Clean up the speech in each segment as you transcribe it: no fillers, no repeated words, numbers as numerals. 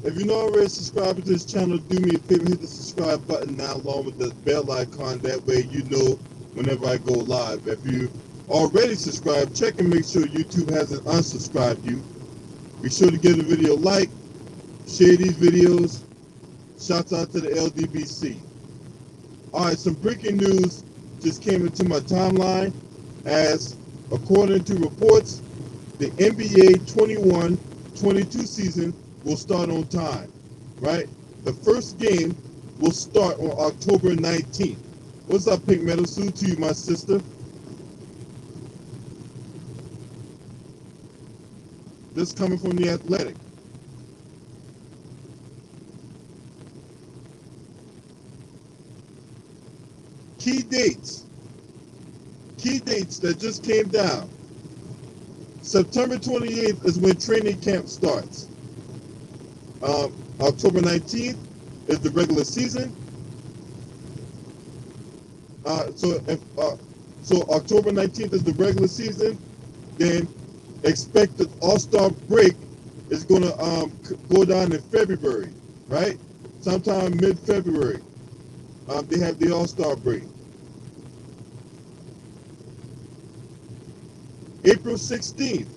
If you're not already subscribed to this channel, do me a favor, hit the subscribe button now along with the bell icon. That way you know whenever I go live. If you already subscribed, check and make sure YouTube hasn't unsubscribed you. Be sure to give the video a like, share these videos. Shouts out to the LDBC. All right, some breaking news just came into my timeline as, according to reports, the NBA 21-22 season will start on time, right? The first game will start on October 19th. What's up, Pink Metal? Salute to you, my sister. This coming from The Athletic. Key dates that just came down. September 28th is when training camp starts. October 19th is the regular season. So October 19th is the regular season. Then expected All-Star break is going to go down in February, right? Sometime mid-February. They have the All-Star break. April 16th,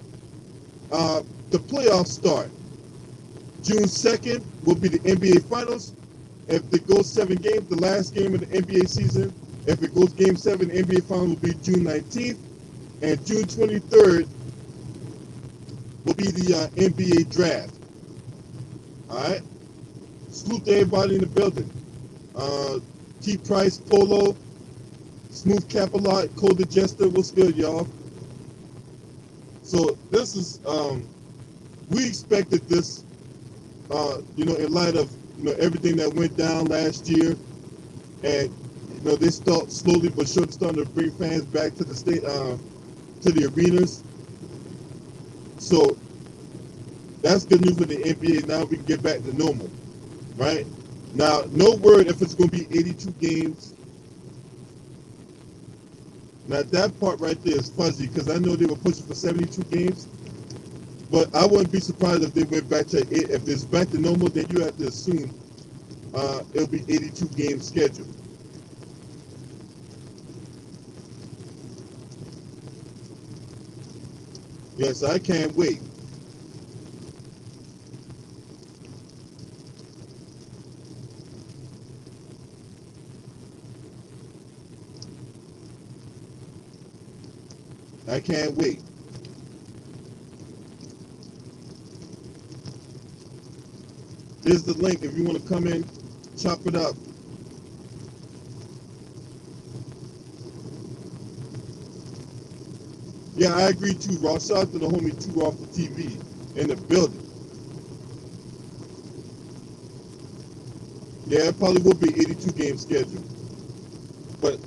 the playoffs start. June 2nd will be the NBA Finals. If it goes 7 games, the last game of the NBA season. If it goes Game 7, the NBA Finals will be June 19th. And June 23rd will be the NBA Draft. All right? Salute to everybody in the building. T. Price, Polo, Smooth Capilot, Cold Digester. What's good, y'all? So this is, we expected this, in light of, everything that went down last year. And, they start slowly but surely starting to bring fans back to the state, to the arenas. So that's good news for the NBA. Now we can get back to normal, right? Now, no word if it's going to be 82 games. Now, that part right there is fuzzy because I know they were pushing for 72 games. But I wouldn't be surprised if they went back to, if it's back to normal, then you have to assume it'll be 82 game schedule. Yes, I can't wait. I can't wait. Here's the link if you want to come in, chop it up. Yeah, I agree too, Ross. Shout out to the homie Too Off the TV in the building. Yeah, it probably will be 82 game schedule. But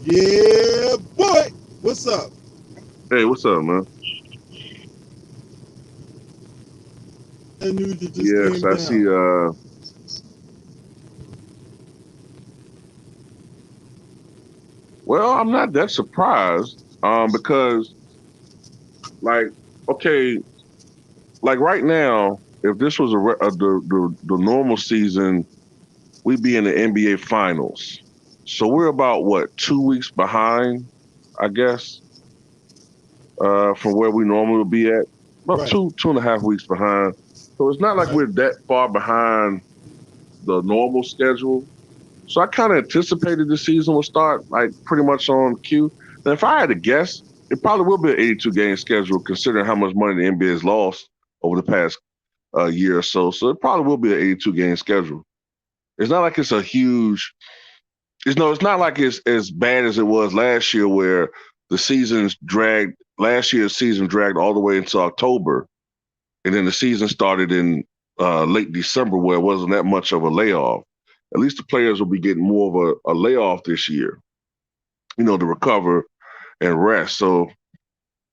yeah, boy, what's up? Hey, what's up, man? That news that just Yes, came I down. see. Well, I'm not that surprised, because, like, okay, like right now, if this was the normal season, we'd be in the NBA Finals. So we're about what 2 weeks behind, I guess, from where we normally would be at. About Right. 2.5 weeks behind. So it's not like Right. we're that far behind the normal schedule. So I kind of anticipated the season would start like pretty much on cue. And if I had to guess, it probably will be an 82 game schedule considering how much money the NBA has lost over the past year or so. So it probably will be an 82 game schedule. It's not like it's a huge, it's not like it's as bad as it was last year where last year's season dragged all the way into October. And then the season started in late December where it wasn't that much of a layoff. At least the players will be getting more of a layoff this year, to recover and rest. So,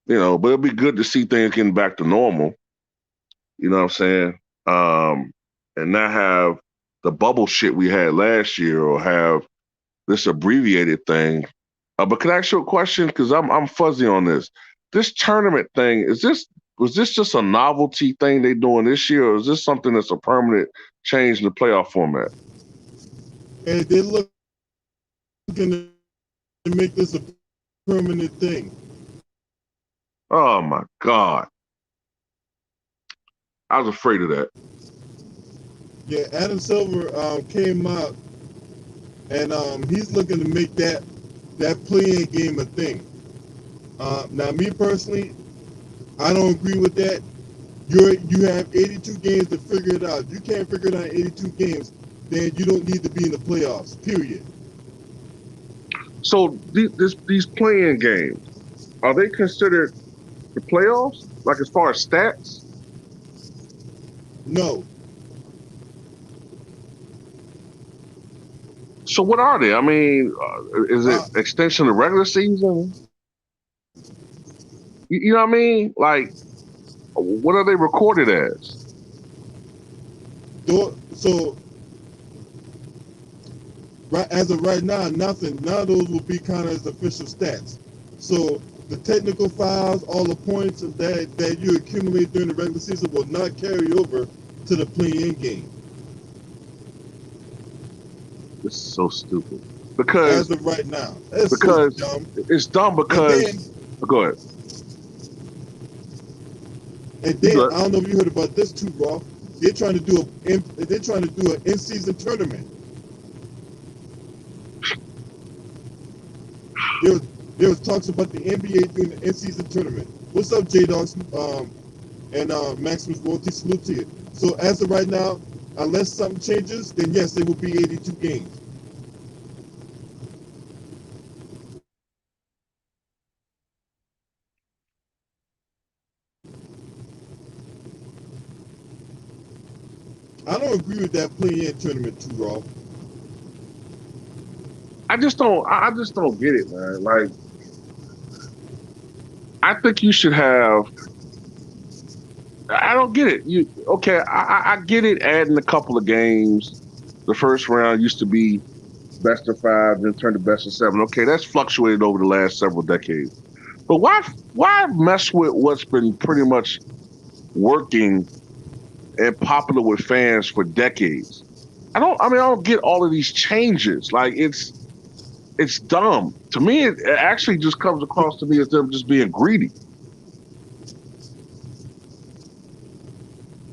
but it'll be good to see things getting back to normal. You know what I'm saying? And not have the bubble shit we had last year or have this abbreviated thing But can I ask you a question? Because I'm fuzzy on this. This tournament thing, was this just a novelty thing they doing this year, or is this something that's a permanent change in the playoff format? And they're looking to make this a permanent thing. Oh my God. I was afraid of that. Yeah, Adam Silver came out, and he's looking to make that play-in game a thing. Now, me personally, I don't agree with that. You have 82 games to figure it out. If you can't figure it out in 82 games, then you don't need to be in the playoffs. Period. So these playing games, are they considered the playoffs? Like as far as stats? No. So what are they? I mean, is it Uh, extension of regular season? You know what I mean? Like, what are they recorded as? so right as of right now, nothing. None of those will be counted as official stats. So the technical files, all the points that you accumulate during the regular season will not carry over to the play-in game. This is so stupid. As Because of right now, that's so because dumb. it's dumb. And then Because go ahead. You I good? don't know if you heard about this too, Raw. They're trying to do an in-season tournament. There was talks about the NBA doing the in-season tournament. What's up, J Dogs? And Maximus Royalty, salute to you. So as of right now, unless something changes, then yes, it will be 82 games. I don't agree with that play-in tournament too, Raw. I just don't. I just don't get it, man. Like, I think you should have. I don't get it. You okay? I get it. Adding a couple of games. The first round used to be best of five, then turned to best of seven. Okay, that's fluctuated over the last several decades. But why mess with what's been pretty much working and popular with fans for decades? I mean I don't get all of these changes. Like it's dumb. To me it actually just comes across to me as them just being greedy.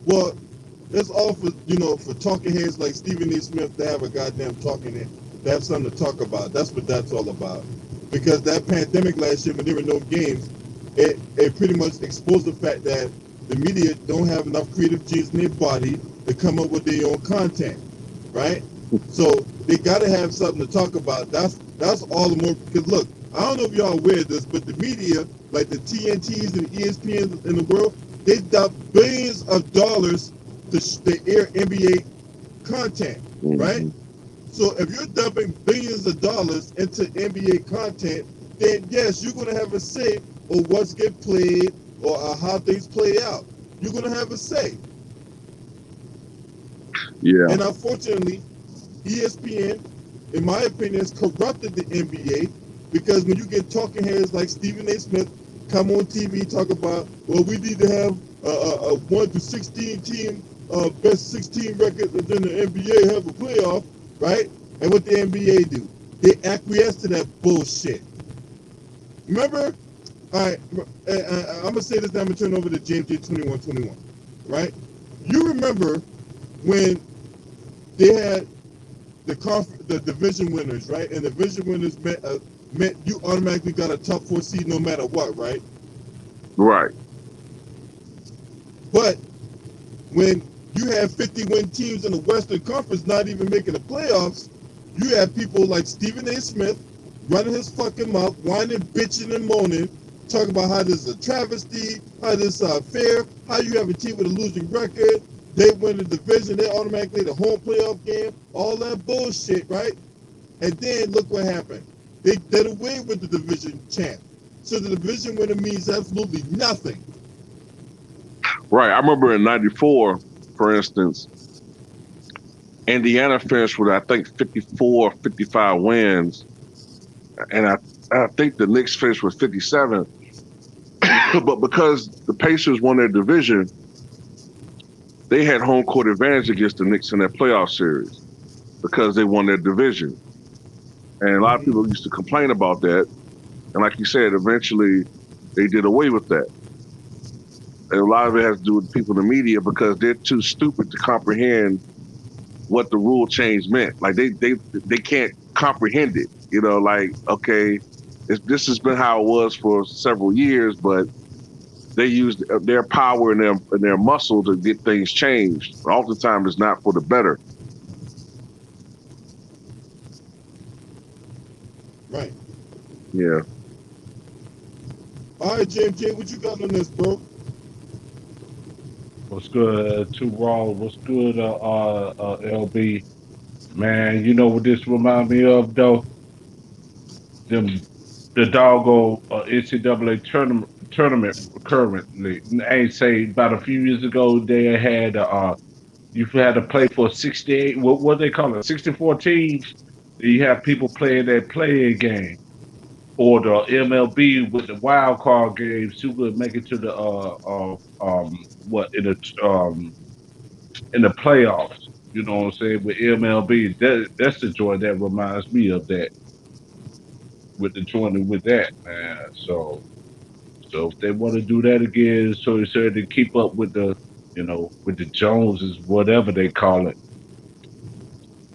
Well, it's all for for talking heads like Stephen A. Smith to have a goddamn talking head, to have something to talk about. That's what that's all about. Because that pandemic last year, when there were no games, it pretty much exposed the fact that the media don't have enough creative genes in their body to come up with their own content, right? So they got to have something to talk about. That's all the more because look, I don't know if y'all aware of this, but the media, like the TNTs and the ESPNs in the world, they dump billions of dollars to air NBA content, right? Mm-hmm. So if you're dumping billions of dollars into NBA content, then yes, you're going to have a say on what's get played or how things play out. You're going to have a say. Yeah. And unfortunately, ESPN, in my opinion, has corrupted the NBA because when you get talking heads like Stephen A. Smith come on TV talk about, well, we need to have a 1 to 16 team, best 16 record within the NBA have a playoff, right? And what the NBA do? They acquiesce to that bullshit. Remember? All right, I'm going to say this now, I'm going to turn over to James J. 2121, right? You remember when they had the division winners, right? And the division winners meant you automatically got a top 4 seed no matter what, right? Right. But when you have 50-win teams in the Western Conference not even making the playoffs, you have people like Stephen A. Smith running his fucking mouth, whining, bitching, and moaning, talking about how this is a travesty, how this is fair, how you have a team with a losing record, they win the division, they automatically the home playoff game, all that bullshit, right? And then look what happened. They did away with the division champ. So the division winner means absolutely nothing. Right. I remember in '94, for instance, Indiana finished with I think 54, 55 wins, and I think the Knicks finished with 57, but because the Pacers won their division, they had home court advantage against the Knicks in their playoff series because they won their division. And a lot of people used to complain about that. And like you said, eventually they did away with that. And a lot of it has to do with people in the media because they're too stupid to comprehend what the rule change meant. Like they can't comprehend it. You know, like okay, this has been how it was for several years, but they use their power and their muscle to get things changed. Oftentimes, it's not for the better. Right. Yeah. All right, JMJ, what you got on this, bro? What's good, Too Raw? What's good, LB? Man, you know what this remind me of though? Them the doggo NCAA tournament currently. I ain't say about a few years ago they had you had to play for 68. What they call it? 64 teams. You have people playing that playing game, or the MLB with the wild card games. Who could make it to the what in the playoffs? You know what I'm saying? With MLB, that's the joy that reminds me of that with the joining with that, man. So if they want to do that again, so it's to keep up with with the Joneses, whatever they call it,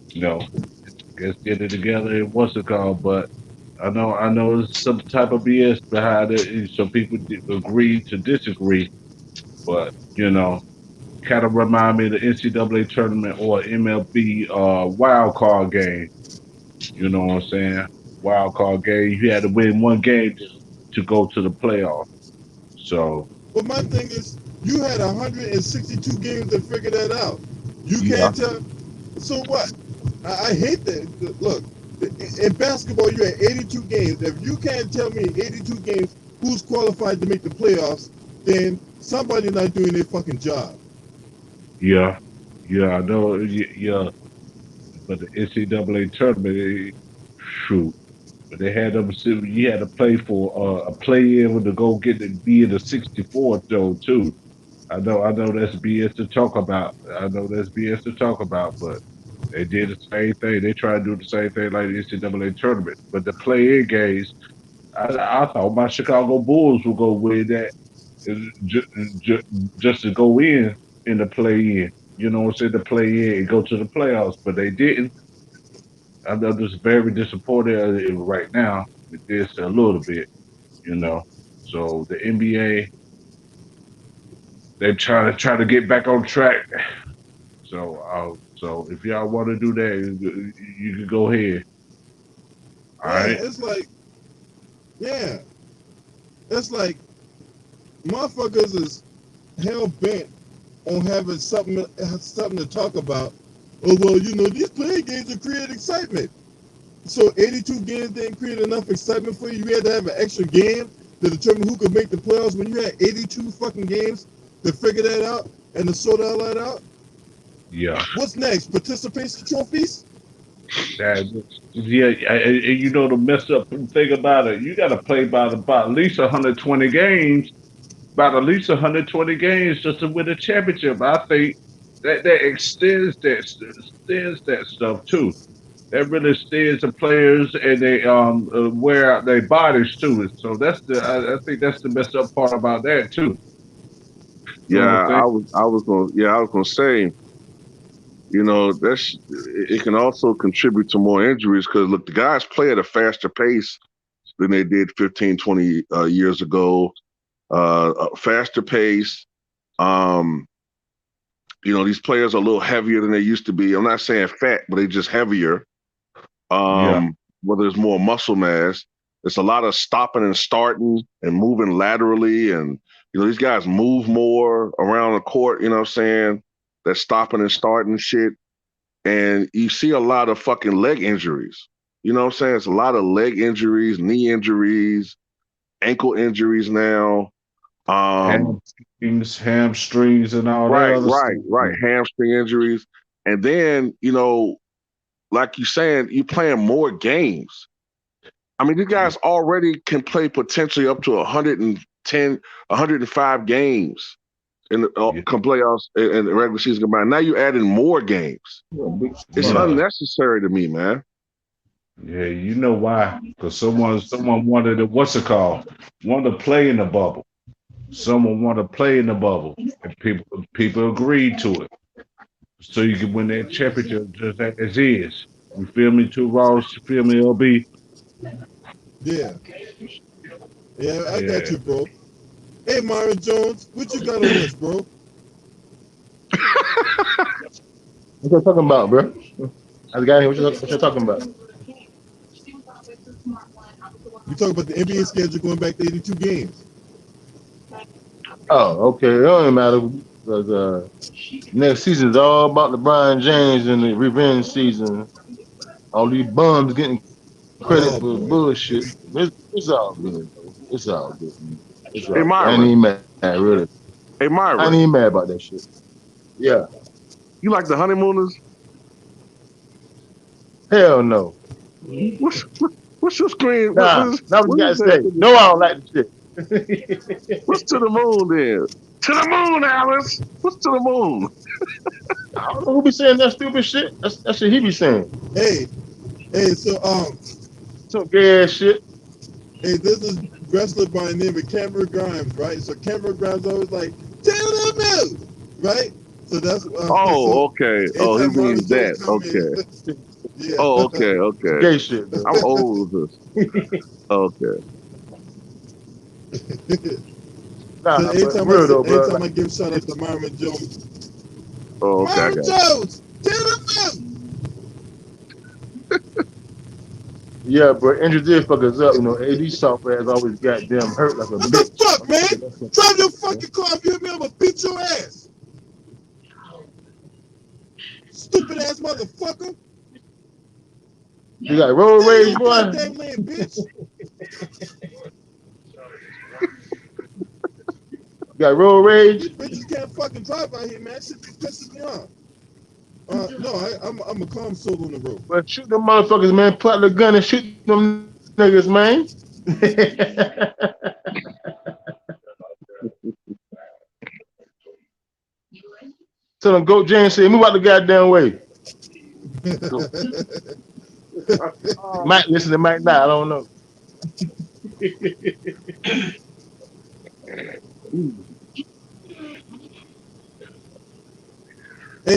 you know, guess get it together and what's it called, but I know there's some type of BS behind it. And some people agree to disagree, but kind of remind me of the NCAA tournament or MLB wild card game. You know what I'm saying? Wild card game. You had to win one game to go to the playoff. So But my thing is, you had 162 games to figure that out. You yeah, can't tell. So what? I hate that. Look, in basketball, you had 82 games. If you can't tell me in 82 games who's qualified to make the playoffs, then somebody not doing their fucking job. yeah, yeah. I know. Yeah, but the NCAA tournament, shoot. But they had them. You had to play for a play-in to go get to be in the 64th though too. I know that's BS to talk about. I know that's BS to talk about, but they did the same thing. They tried to do the same thing like the NCAA tournament. But the play-in games, I thought my Chicago Bulls would go win that just, just to go in the play-in. You know what I'm saying? The play-in and go to the playoffs, but they didn't. I'm just very disappointed right now with this a little bit, you know. So the NBA, they're trying to get back on track. So if y'all want to do that, you can go ahead. All Yeah, right. it's like, yeah, it's like motherfuckers is hell bent on having something to talk about. Oh well, these playing games will create excitement. So 82 games didn't create enough excitement for you. You had to have an extra game to determine who could make the playoffs when you had 82 fucking games to figure that out and to sort all that out. Yeah. What's next? Participation trophies? That, yeah. And you know the messed up thing about it, you got to play about at least 120 games, about at least 120 games just to win a championship. I think that extends that stuff too. That really steers the players and they wear out their bodies too. So I think that's the messed up part about that too. You Yeah, know what I'm saying? I was gonna say, it can also contribute to more injuries because look, the guys play at a faster pace than they did 15, 20 years ago. A faster pace. Um, these players are a little heavier than they used to be. I'm not saying fat, but they're just heavier. Yeah. Whether it's more muscle mass, it's a lot of stopping and starting and moving laterally. And, these guys move more around the court, you know what I'm saying? That stopping and starting shit. And you see a lot of fucking leg injuries. You know what I'm saying? It's a lot of leg injuries, knee injuries, ankle injuries now. Um, Hamstrings, and all that right, other right, stuff. right. Hamstring injuries. And then, like you saying, you playing more games. I mean, these guys already can play potentially up to 110, 105 games in the playoffs and the regular season combined. Now you're adding more games. It's unnecessary to me, man. Yeah, you know why? Because someone wanted to wanted to play in the bubble. Someone wanted to play in the bubble, and people agreed to it, so you can win that championship just as is. You feel me, too, Ross? You feel me, LB? Yeah, I got you, bro. Hey, Myron Jones, what you got on this, bro? What you talking about, bro? I got here. What you talking about? You talking about the NBA schedule going back to 82 games? Oh, okay. It don't matter because next season is all about LeBron James and the revenge season. All these bums getting credit Oh for boy. bullshit. It's all good, though. It's all good, man. It's Hey, all good. I ain't Myron. even mad, really. Hey, I ain't Myron. even mad about that shit. Yeah. You like the honeymooners? Hell no. What's your screen? Nah. Now what you What gotta is that? say? No, I don't like the shit. What's to the moon then? To the moon, Alice. What's to the moon? I don't know who be saying that stupid shit. That's shit he be saying. Hey, so Some gay ass shit. hey, this is wrestler by the name of Cameron Grimes, right? So Cameron Grimes always like, tell them no, right? So that's Oh, okay. Oh, he anytime Marvin means that. Jones come in, Okay. yeah. Oh, okay. Some Okay. gay shit, bro. I'm old with this. Okay. Nah, So but for real though, bro. anytime I give shout out to Marvin Jones, Oh, okay. I Marvin got it. Jones, tell them no. Yeah, bro. Andrew did fuck us up. You know, AD soft ass always goddamn hurt like a What the bitch. fuck, man? Drive your fucking car. If you hear me, I'm gonna beat your ass. Stupid ass motherfucker. You got road Stay in rage, your boy. goddamn lane, bitch. You got road rage. These bitches can't fucking drive out here, man. That shit be pissing me off. No, I'm a calm soul on the road. But shoot them motherfuckers, man. Put out the gun and shoot them niggas, man. Tell them, go James, say, move out the goddamn way. Might listen, might not. I don't know.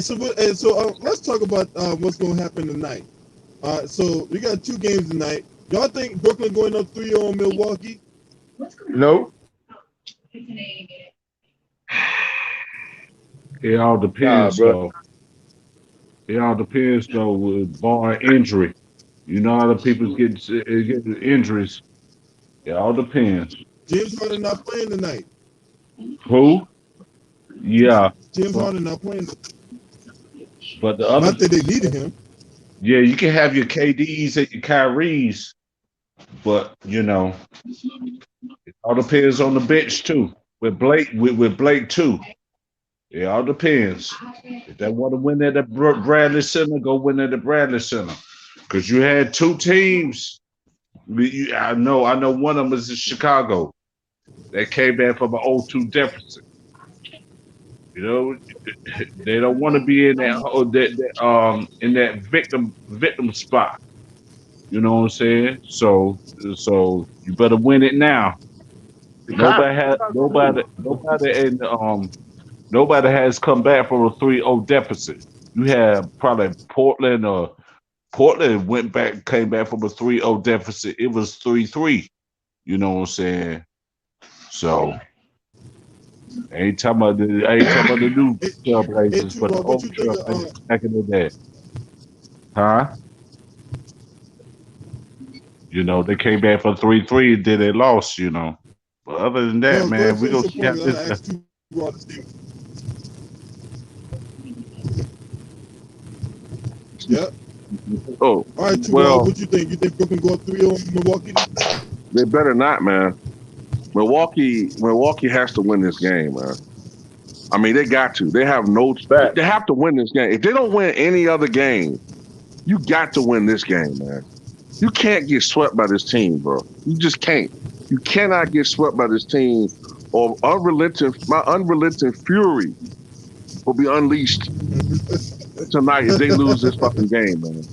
So let's talk about what's going to happen tonight. So we got 2 games tonight. Y'all think Brooklyn going up 3-0 on Milwaukee? No. It all depends, though. It all depends, though, with bar injury. You know how the people get injuries. It all depends. James Harden not playing tonight. Who? Yeah. James Harden not playing. But the other, not that they needed him. Yeah, you can have your KDs and your Kyries, but you know, it all depends on the bench too. With Blake too. It all depends. If they want to win at the Bradley Center, go win at the Bradley Center. Because you had 2 teams. I know one of them is in Chicago. They came back from an 0-2 deficit. You know, they don't want to be in that victim spot. You know what I'm saying? So you better win it now. Nobody has come back from a 3-0 deficit. You have probably Portland came back from a 3-0 deficit. It was 3-3. You know what I'm saying? So I ain't talking about the new Trailblazers, but the old Trailblazers back in the day. Huh? You know, they came back for 3-3 and then they lost, you know. But other than that, man, we're gonna keep this. Yep. Oh, all right, well, what you think? You think Brooklyn go up 3-0 in Milwaukee? They better not, man. Milwaukee has to win this game, man. I mean, they got to. They have They have to win this game. If they don't win any other game, you got to win this game, man. You can't get swept by this team, bro. You just can't. You cannot get swept by this team, or my unrelenting fury will be unleashed tonight if they lose this fucking game, man.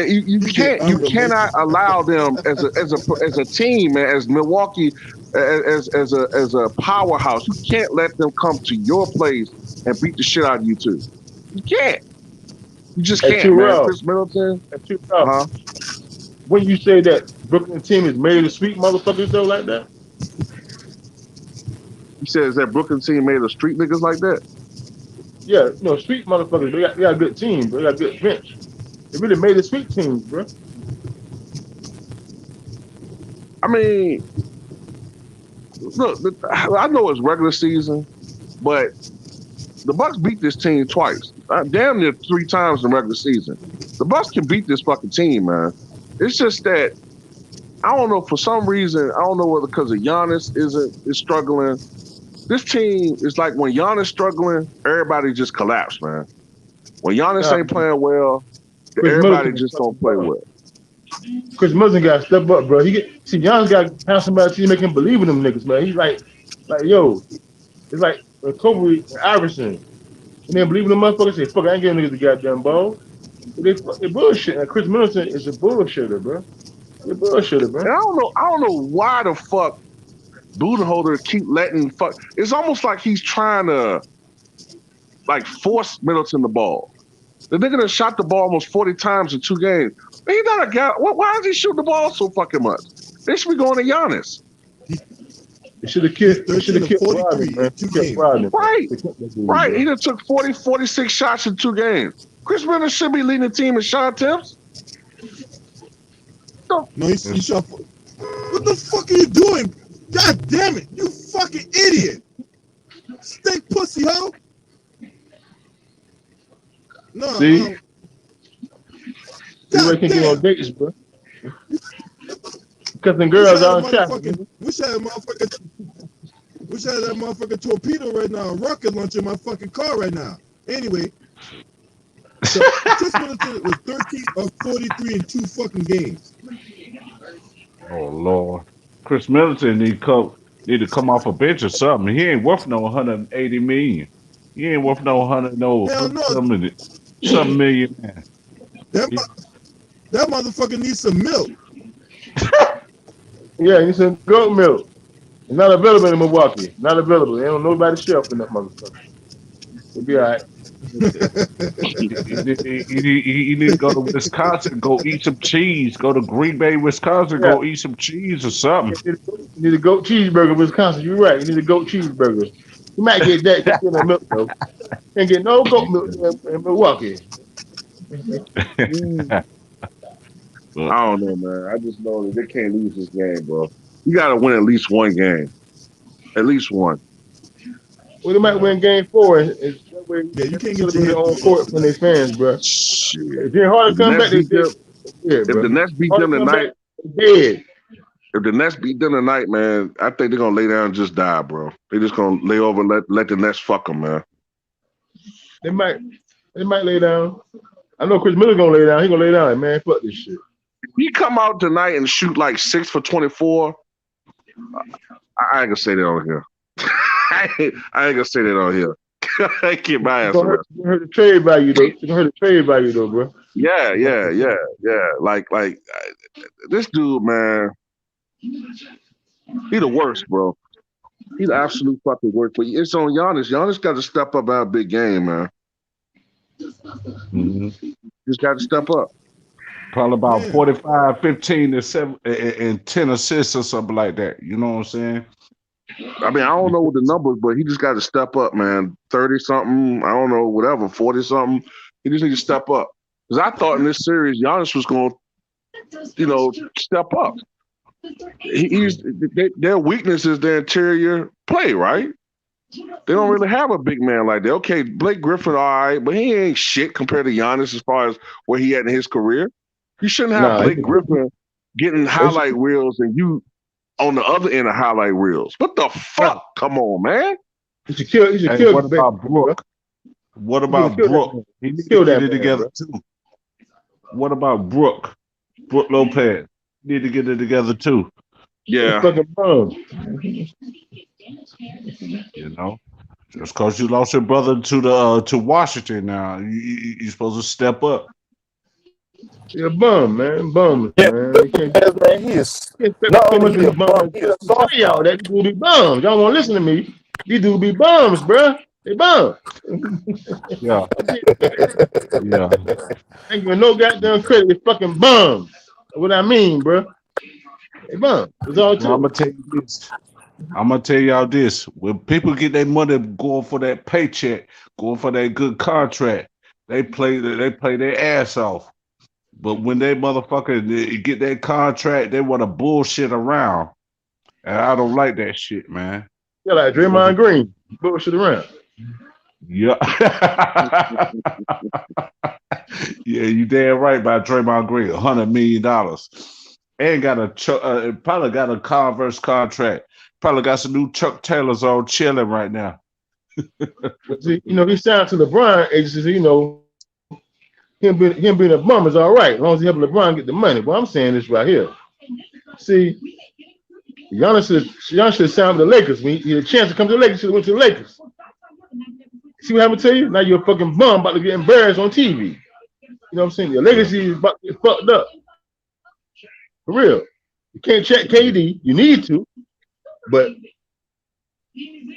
You cannot allow them as a team, man, as Milwaukee, as a powerhouse. You can't let them come to your place and beat the shit out of you too. You can't. You just Hey, can't, man. Terrell. Chris Middleton, Hey, Terrell. When you say that Brooklyn team is made of sweet motherfuckers though like that? he says that Brooklyn team made of street niggas like that. Yeah, sweet motherfuckers. They got a good team, bro. They got a good bench. They really made a sweet team, bro. I mean, look, I know it's regular season, but the Bucks beat this team twice. Damn near 3 times in regular season. The Bucks can beat this fucking team, man. It's just that I don't know, for some reason, I don't know whether because of Giannis is struggling. This team is like when Giannis struggling, everybody just collapse, man. When Giannis ain't playing well, everybody just don't play well. Chris Middleton got to step up, bro. Giannis got to have somebody to make him believe in them niggas, man. He's like, yo, it's like Kobe and Iverson. And then believe in them motherfuckers, say, fuck, I ain't giving niggas the goddamn ball. They bullshit. And Chris Middleton is a bullshitter, bro. He's a bullshitter, bro. And I don't know why the fuck Budenholzer keep letting fuck. It's almost like he's trying to like force Middleton the ball. The nigga that shot the ball almost 40 times in 2 games. He's not a guy. Why is he shooting the ball so fucking much? They should be going to Giannis. They should have killed Rodman, man. Right. He done took 40, 46 shots in 2 games. Chris Middleton should be leading the team in shot attempts. No, he shot. What the fuck are you doing? God damn it! You fucking idiot! Stink pussy hoe! No. See? You can't get on dates, bro. Because the girls are on track. Wish I had that motherfucking torpedo right now, a rocket launcher in my fucking car right now. Anyway, so Chris Middleton was 13 of 43 in 2 fucking games. Oh Lord, Chris Middleton need to come off a bench or something. He ain't worth no 180 million. He ain't worth no some million, man. That motherfucker needs some milk. Yeah, he needs some goat milk. It's not available in Milwaukee. Not available. They don't know nobody shelf in that motherfucker. It'll be all right. You need to go to Wisconsin, go eat some cheese. Go to Green Bay, Wisconsin, go eat some cheese or something. You need a goat cheeseburger in Wisconsin. You're right. You need a goat cheeseburger. You might get that. Get no milk though. Can't get no goat milk in Milwaukee. I don't know, man. I just know that they can't lose this game, bro. You got to win at least 1 game. At least 1. Well, they might win game 4. Yeah, you can't get your on court from their fans, bro. Shit. If they're hard to come back, if the Nets beat them tonight, if the Nets beat them tonight, man, I think they're gonna lay down and just die, bro. They're just gonna lay over and let the Nets fuck them, man. They might lay down. I know Chris Miller's gonna lay down. He gonna lay down, like, man, fuck this shit. If he come out tonight and shoot like 6 for 24, I ain't gonna say that on here. I ain't gonna say that on here. I keep my ass around. It's gonna hurt the trade value, though. It's gonna hurt the trade value, though, bro. Yeah. Like this dude, man. He the worst, bro. He's the absolute fucking worst. But it's on Giannis. Giannis got to step up our big game, man. Mm-hmm. Just got to step up. Probably about 45, 15, and 10 assists or something like that. You know what I'm saying? I mean, I don't know what the numbers, but he just got to step up, man. 30-something, I don't know, whatever, 40-something. He just needs to step up. Because I thought in this series, Giannis was going to, step up. Their weakness is their interior play, right? They don't really have a big man like that. Okay, Blake Griffin, all right, but he ain't shit compared to Giannis as far as where he at in his career. You shouldn't have Blake Griffin getting highlight reels and you on the other end of highlight reels. What the fuck? Come on, man. He should kill what about Brook? What about Brook? He needs to get it together too. What about Brook? Brooke Lopez need to get it together too. Yeah. Fucking bum. You know, just because you lost your brother to Washington now, you supposed to step up. You're a bum, man. Bums, Yeah, man. You can't man, he is expect not so much only of he a these bums. bum, he a I'm telling soft y'all bum. that these dudes be bums. Y'all won't listen to me. These dudes be bums, bruh. They bums. Yeah, yeah. Ain't giving no goddamn credit. They fucking bums. That's what I mean, bruh. They bums. It's all Well, I'm true. gonna tell you this. I'm gonna tell y'all this: when people get their money going for that paycheck, going for that good contract, they play their ass off. But when they motherfucker get that contract, they want to bullshit around, and I don't like that shit, man. Yeah, like Because Draymond Green. Bullshit around. yeah, yeah, you damn right about Draymond Green, $100 million, and got probably got a Converse contract, probably got some new Chuck Taylors on chilling right now. But see, he signed to LeBron agency, him being a bum is all right, as long as he helping LeBron get the money. But I'm saying this right here. See, Giannis should sign with the Lakers. When he had a chance to come to the Lakers, should have went to the Lakers. See what happened to you? Now you're a fucking bum about to get embarrassed on TV. You know what I'm saying? Your legacy is about to get fucked up. For real. You can't check KD. You need to, but you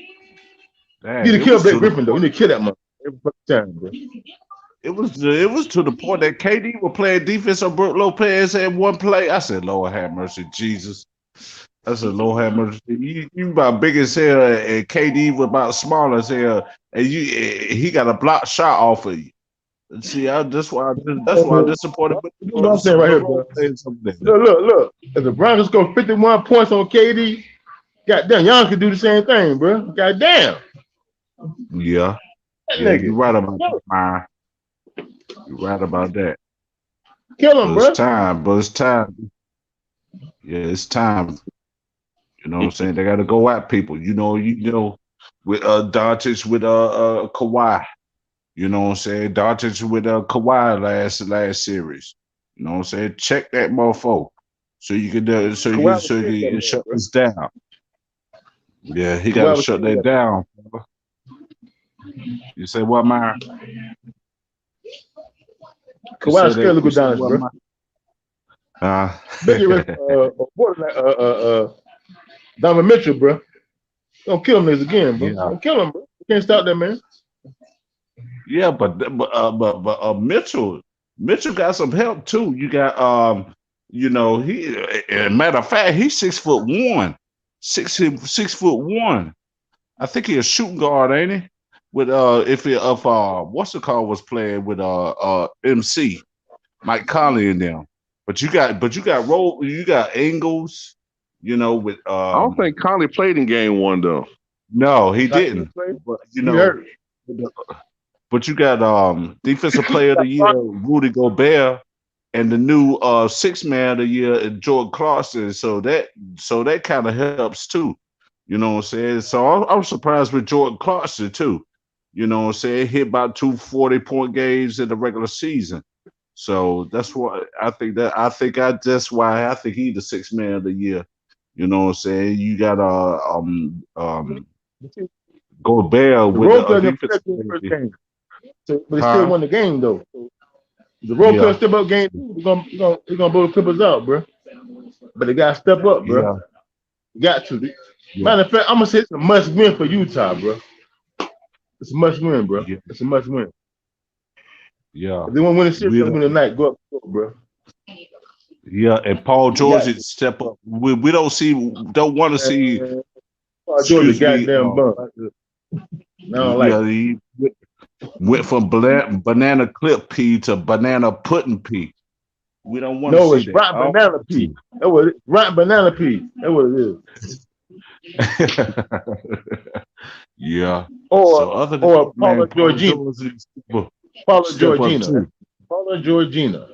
Damn, need to it kill was Blake to the Griffin, though. You need to kill that mother every fucking time, bro. it was to the point that KD was playing defense on Brooke Lopez at one play. I said, Lord have mercy, Jesus. I said, Lord have mercy. You about big as hell, and KD was about small as hell, and he got a block shot off of you. And see, that's why I'm disappointed with You know what I'm saying right here, bro. Lopez. Look. If the Broncos score 51 points on KD, goddamn, y'all could do the same thing, bro. Goddamn. Yeah, That yeah, you're nigga. right about that, man. You're right about that. Kill him, bro. It's time. Yeah, it's time. You know what I'm saying? They got to go at people. You know, with Doncic with Kawhi. You know what I'm saying? Doncic with Kawhi last series. You know what I'm saying? Check that mofo so you can Kawhi was shut bro. this down. Yeah, he got Kawhi to was shut that down. You say what, man? Kawhi scared to go down, bro. Bigger Donovan Mitchell, bro. Don't kill him niggas again, bro. Yeah. Don't kill him, bro. You can't stop that, man. Yeah, but Mitchell got some help too. You got he matter of fact, he's 6'1", 6'1". I think he's a shooting guard, ain't he? With what's the call was playing with MC Mike Conley in them. But you got Ingles, with I don't think Conley played in game one though. no, he didn't. But but you got defensive player of the year, Rudy Gobert, and the new sixth man of the year, Jordan Clarkson. So that kind of helps too. You know what I'm saying? So I was surprised with Jordan Clarkson too. You know what I'm saying? Hit about 2 40-point games in the regular season. So that's why that's why I think he's the sixth man of the year. You know what I'm saying? You got Gobert with the defensive game. So, but he still won the game though. So, the role player step up game 2. He's gonna blow the Clippers out, bro. But they gotta step up, bro. Yeah. You got to. Yeah. Matter of fact, I'm gonna say it's a must win for Utah, bro. It's a must win, bro. Yeah. It's a must win. Yeah. If they want to win the series, win the night. Go up, bro. Yeah, and Paul George step up. We don't want to see. Paul George a goddamn bum. No, he went from banana clip pea to banana pudding pea. We don't want to see it's that. Rotten banana pea. That's what rotten banana pea. That's what it is. Yeah. Or Paula Georgina. Paula Georgina. Paula Georgina.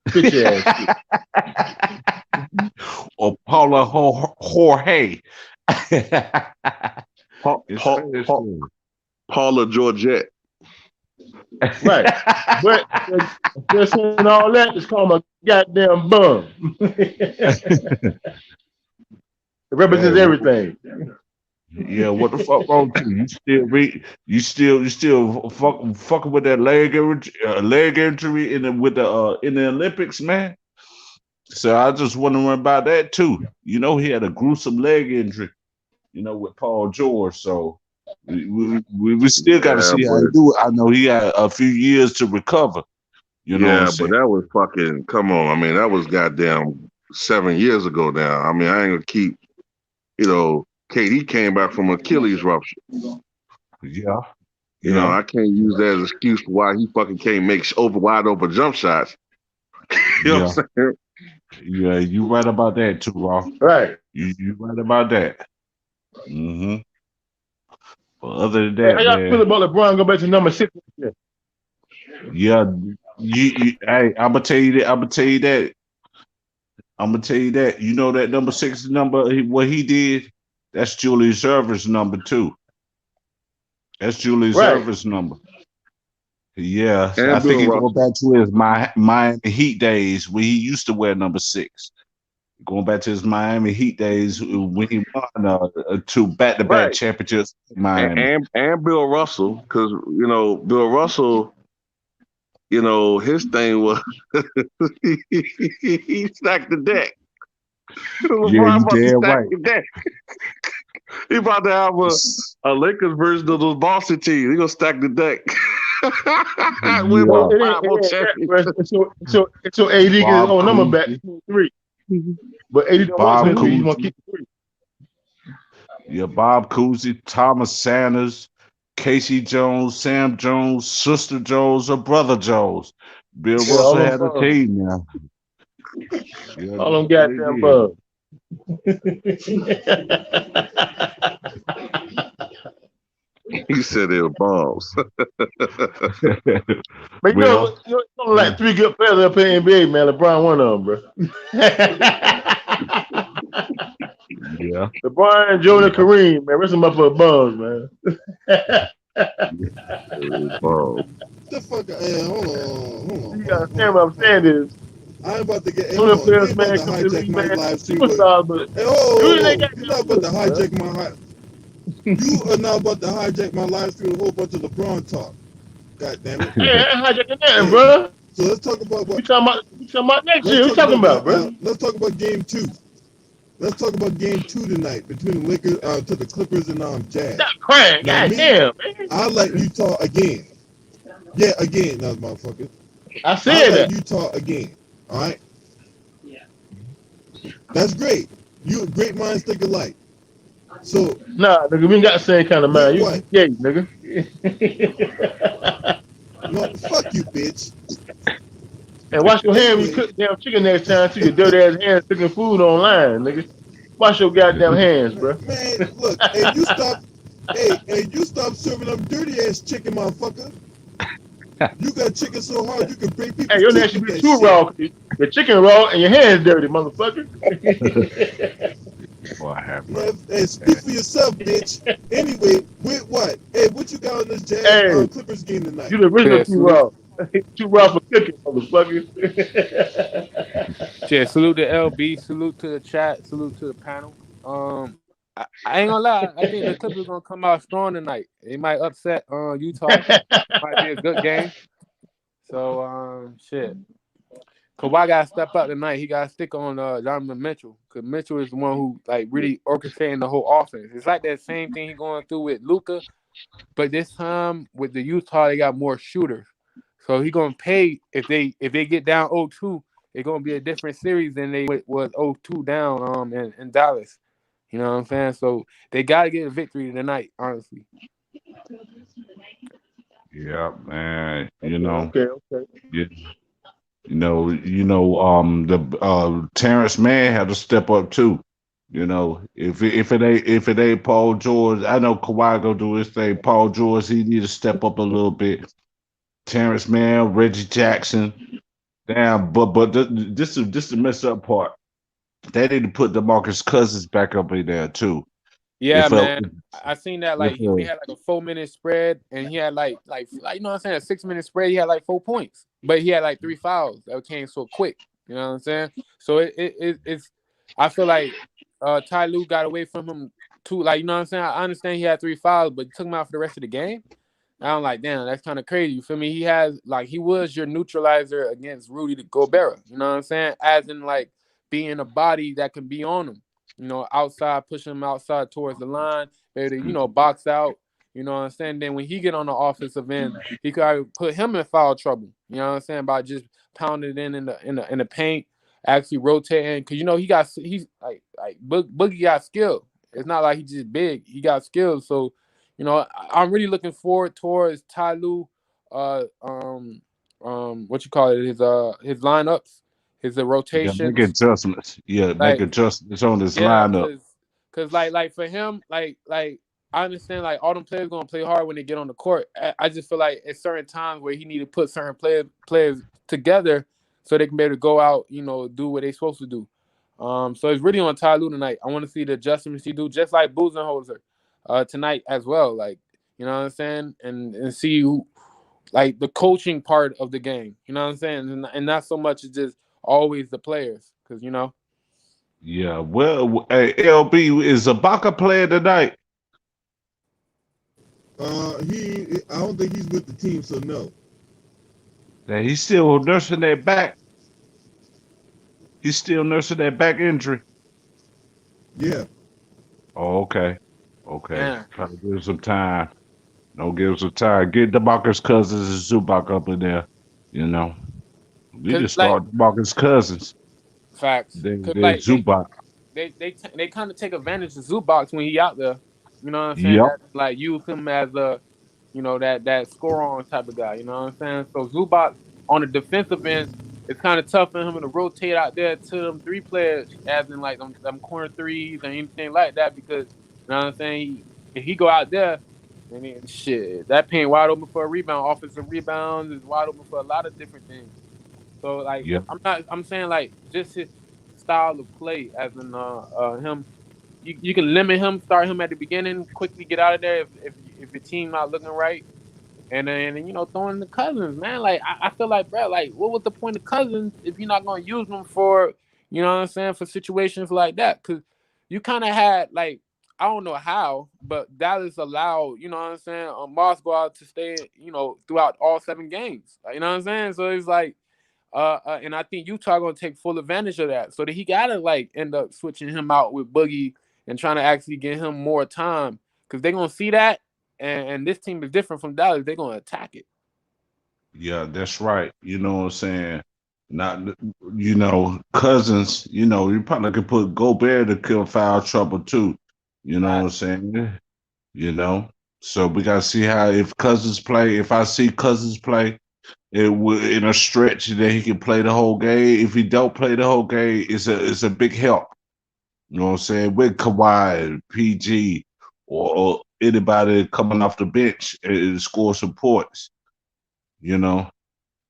Bitch ass. Or Paula Jorge. Paula Georgette. Right. But just saying all that is called a goddamn bum. It represents Hey, everything. yeah, what the fuck wrong with you? You still fucking with that leg injury in the Olympics, man. So I just wondering about that too. You know, he had a gruesome leg injury, with Paul George. So we still got to Yeah, see how he but do it. I know he got a few years to recover. You know what I'm yeah, but saying? that was fucking. Come on, I mean that was goddamn 7 years ago now. I mean I ain't gonna keep. KD came back from Achilles rupture. Yeah, I yeah, can't use that as an excuse for why he fucking can't make wide open jump shots. You know yeah, what I'm saying? yeah. You right about that too, Raw. Right. You right about that. Hmm. But other than Hey, how that, y'all feel man, about LeBron go back to number 6? Yeah. yeah. Hey, I'm gonna tell you that. I'm gonna tell you that. I'm gonna tell you that. You know that number 6 number. What he did. That's Julius Erving's number too. That's Julius Right. Erving's number. Yeah, I And think Bill he going Russell. back to his Miami Heat days when he used to wear number 6. Going back to his Miami Heat days when he won 2 back-to-back Right. championships in And Miami. and Bill Russell, because Bill Russell, his thing was he stacked the deck. Yeah, LeBron you about to damn stack right. the deck. He about to have a Lakers version of those Boston teams. He gonna stack the deck. Win Well, Yeah, about it five ain't, it more ain't that, championships. bro. So AD get his Bob own number back. Cousy, 3. But AD don't want Bob 23. He want to Cousy, keep the 3. yeah, Bob Cousy, Thomas Sanders, Casey Jones, Sam Jones, Sister Jones, or Brother Jones. Bill Yeah, all Russell them had a team now. Yeah, all them that's what they goddamn did. bugs. He said they were bombs. But Well, it's only like 3 good players up in the NBA, man. LeBron one of them, bro. yeah. LeBron, Jordan, Yeah. Kareem, man. Rest them up for bums, man. They were bombs. The fuck? Hey, hold You on, gotta understand what I'm hold saying on. is I ain't about to get. Hey, some hold of the on. You ain't players, about man, to come to the hijack league, my man, live stream, but superstars, but hey, they really ain't you're got not about to good, bro. hijack my You are not about to hijack my live stream with a whole bunch of LeBron talk. God damn it. Hey, I ain't hijacking nothing, Hey, bro. so let's talk about what. We talking about next Let's year. We talk talking about about, bro. let's talk about game 2. Let's talk about game 2 tonight between the Lakers to the Clippers and Jazz. Stop crying. Now God me, damn, man. I like Utah again. Yeah, again, that motherfucker. I I said like that. Utah again. All right, that's great. You great minds think alike. So Nah, nigga, we ain't got the same kind of with mind. what? You gay, nigga. No, fuck you, bitch. And wash your hands when you Anyway, cook damn chicken next time too. Your dirty ass hands cooking food online, nigga. Wash your goddamn hands, bro. man, look, hey, you stop. Hey, you stop serving them dirty ass chicken, motherfucker. You got chicken so hard you can break Hey, people's your neck teeth should with be that too shit. raw. Your chicken raw and your hands dirty, motherfucker. Boy, I have Man, mercy. hey, speak for yourself, bitch. Anyway, with what? Hey, what you got on this Jazz Hey, Clippers game tonight? you the original Shit, too salute, raw. Too raw for cooking, motherfucker. salute to LB, salute to the chat, salute to the panel. I ain't gonna lie, I think the Clippers gonna come out strong tonight. They might upset Utah. Might be a good game. So shit. Kawhi gotta step up tonight. He gotta stick on Donovan Mitchell. Cause Mitchell is the one who like really orchestrating the whole offense. It's like that same thing he going through with Luka, but this time with the Utah, they got more shooters. So he gonna pay if they get down 0-2, it's gonna be a different series than they was 0-2 down in Dallas. You know what I'm saying? So they gotta get a victory tonight, honestly. Yeah, man. Okay. You, the Terrence Mann had to step up too. If it ain't Paul George, I know Kawhi gonna do his thing. Paul George, he need to step up a little bit. Terrence Mann, Reggie Jackson, damn. But this is the messed up part. They need to put DeMarcus Cousins back up in there too. Yeah, If man. I seen that if like they had like a 4 minute spread, and he had like you know what I'm saying, a 6 minute spread. He had like 4 points, but he had like 3 fouls that came so quick. You know what I'm saying? So it's I feel like Ty Lue got away from him too. Like you know what I'm saying? I understand he had 3 fouls, but took him out for the rest of the game. I'm like, damn, that's kind of crazy. You feel me? He was your neutralizer against Rudy Gobert. You know what I'm saying? As in like being a body that can be on him. You know, outside, pushing him outside towards the line, maybe box out. You know what I'm saying? Then when he get on the offensive end, he could put him in foul trouble. You know what I'm saying? By just pounding it in the paint, actually rotating. Cause he's like Boogie got skill. It's not like he's just big. He got skills. So I'm really looking forward towards Ty Lue, what you call it, his lineups, his make rotations. adjustments. Yeah, make Like, adjustments on this yeah, lineup. cause like for him, like I understand like all them players gonna play hard when they get on the court. I just feel like at certain times where he need to put certain players together so they can be able to go out, do what they supposed to do. So it's really on Ty Lue tonight. I want to see the adjustments he do, just like Budenholzer tonight as well. Like, you know what I'm saying? And see who, like the coaching part of the game. You know what I'm saying? And not so much as just always the players. Because, Yeah, well, hey, LB, is Ibaka playing tonight? I don't think he's with the team, so no. That he's still nursing that back. He's still nursing that back injury. Yeah. Oh, okay. Okay. yeah. Try to give some time. No, give some time. Get DeMarcus Cousins and Zubac up in there. You know, we Because, just like, start DeMarcus Cousins. facts. Then Because, like, Zubac. they kind of take advantage of Zubox when he out there. You know what I'm saying? Yep. That, like, use him as a, that score on type of guy. You know what I'm saying? So Zubac on the defensive end, it's kind of tough for him to rotate out there to them three players, as in like them corner threes and anything like that. Because you know what I'm saying? If he go out there, I mean, shit, that paint wide open for a rebound. Offensive rebounds is wide open for a lot of different things. So like, Yep. I'm saying like just his style of play, as in him. You can limit him, start him at the beginning, quickly get out of there if your team not looking right, and then throwing the Cousins, man. Like I feel like, bro, like what was the point of Cousins if you're not gonna use them for, you know what I'm saying, for situations like that? Because you kind of had like, I don't know how, but Dallas allowed, you know what I'm saying, Moss go out to stay, throughout all 7 games. You know what I'm saying? So it's like, and I think Utah gonna take full advantage of that. So that he gotta like end up switching him out with Boogie and trying to actually get him more time, because they're gonna see that, and this team is different from Dallas. They're gonna attack it. Yeah, that's right. You know what I'm saying? Not, Cousins, you probably could put Gobert to kill foul trouble too. You know what I'm saying? You know? So we gotta see how if I see Cousins play in a stretch that he can play the whole game. If he don't play the whole game, it's a big help. You know what I'm saying? With Kawhi, PG, or anybody coming off the bench and score some points. You know,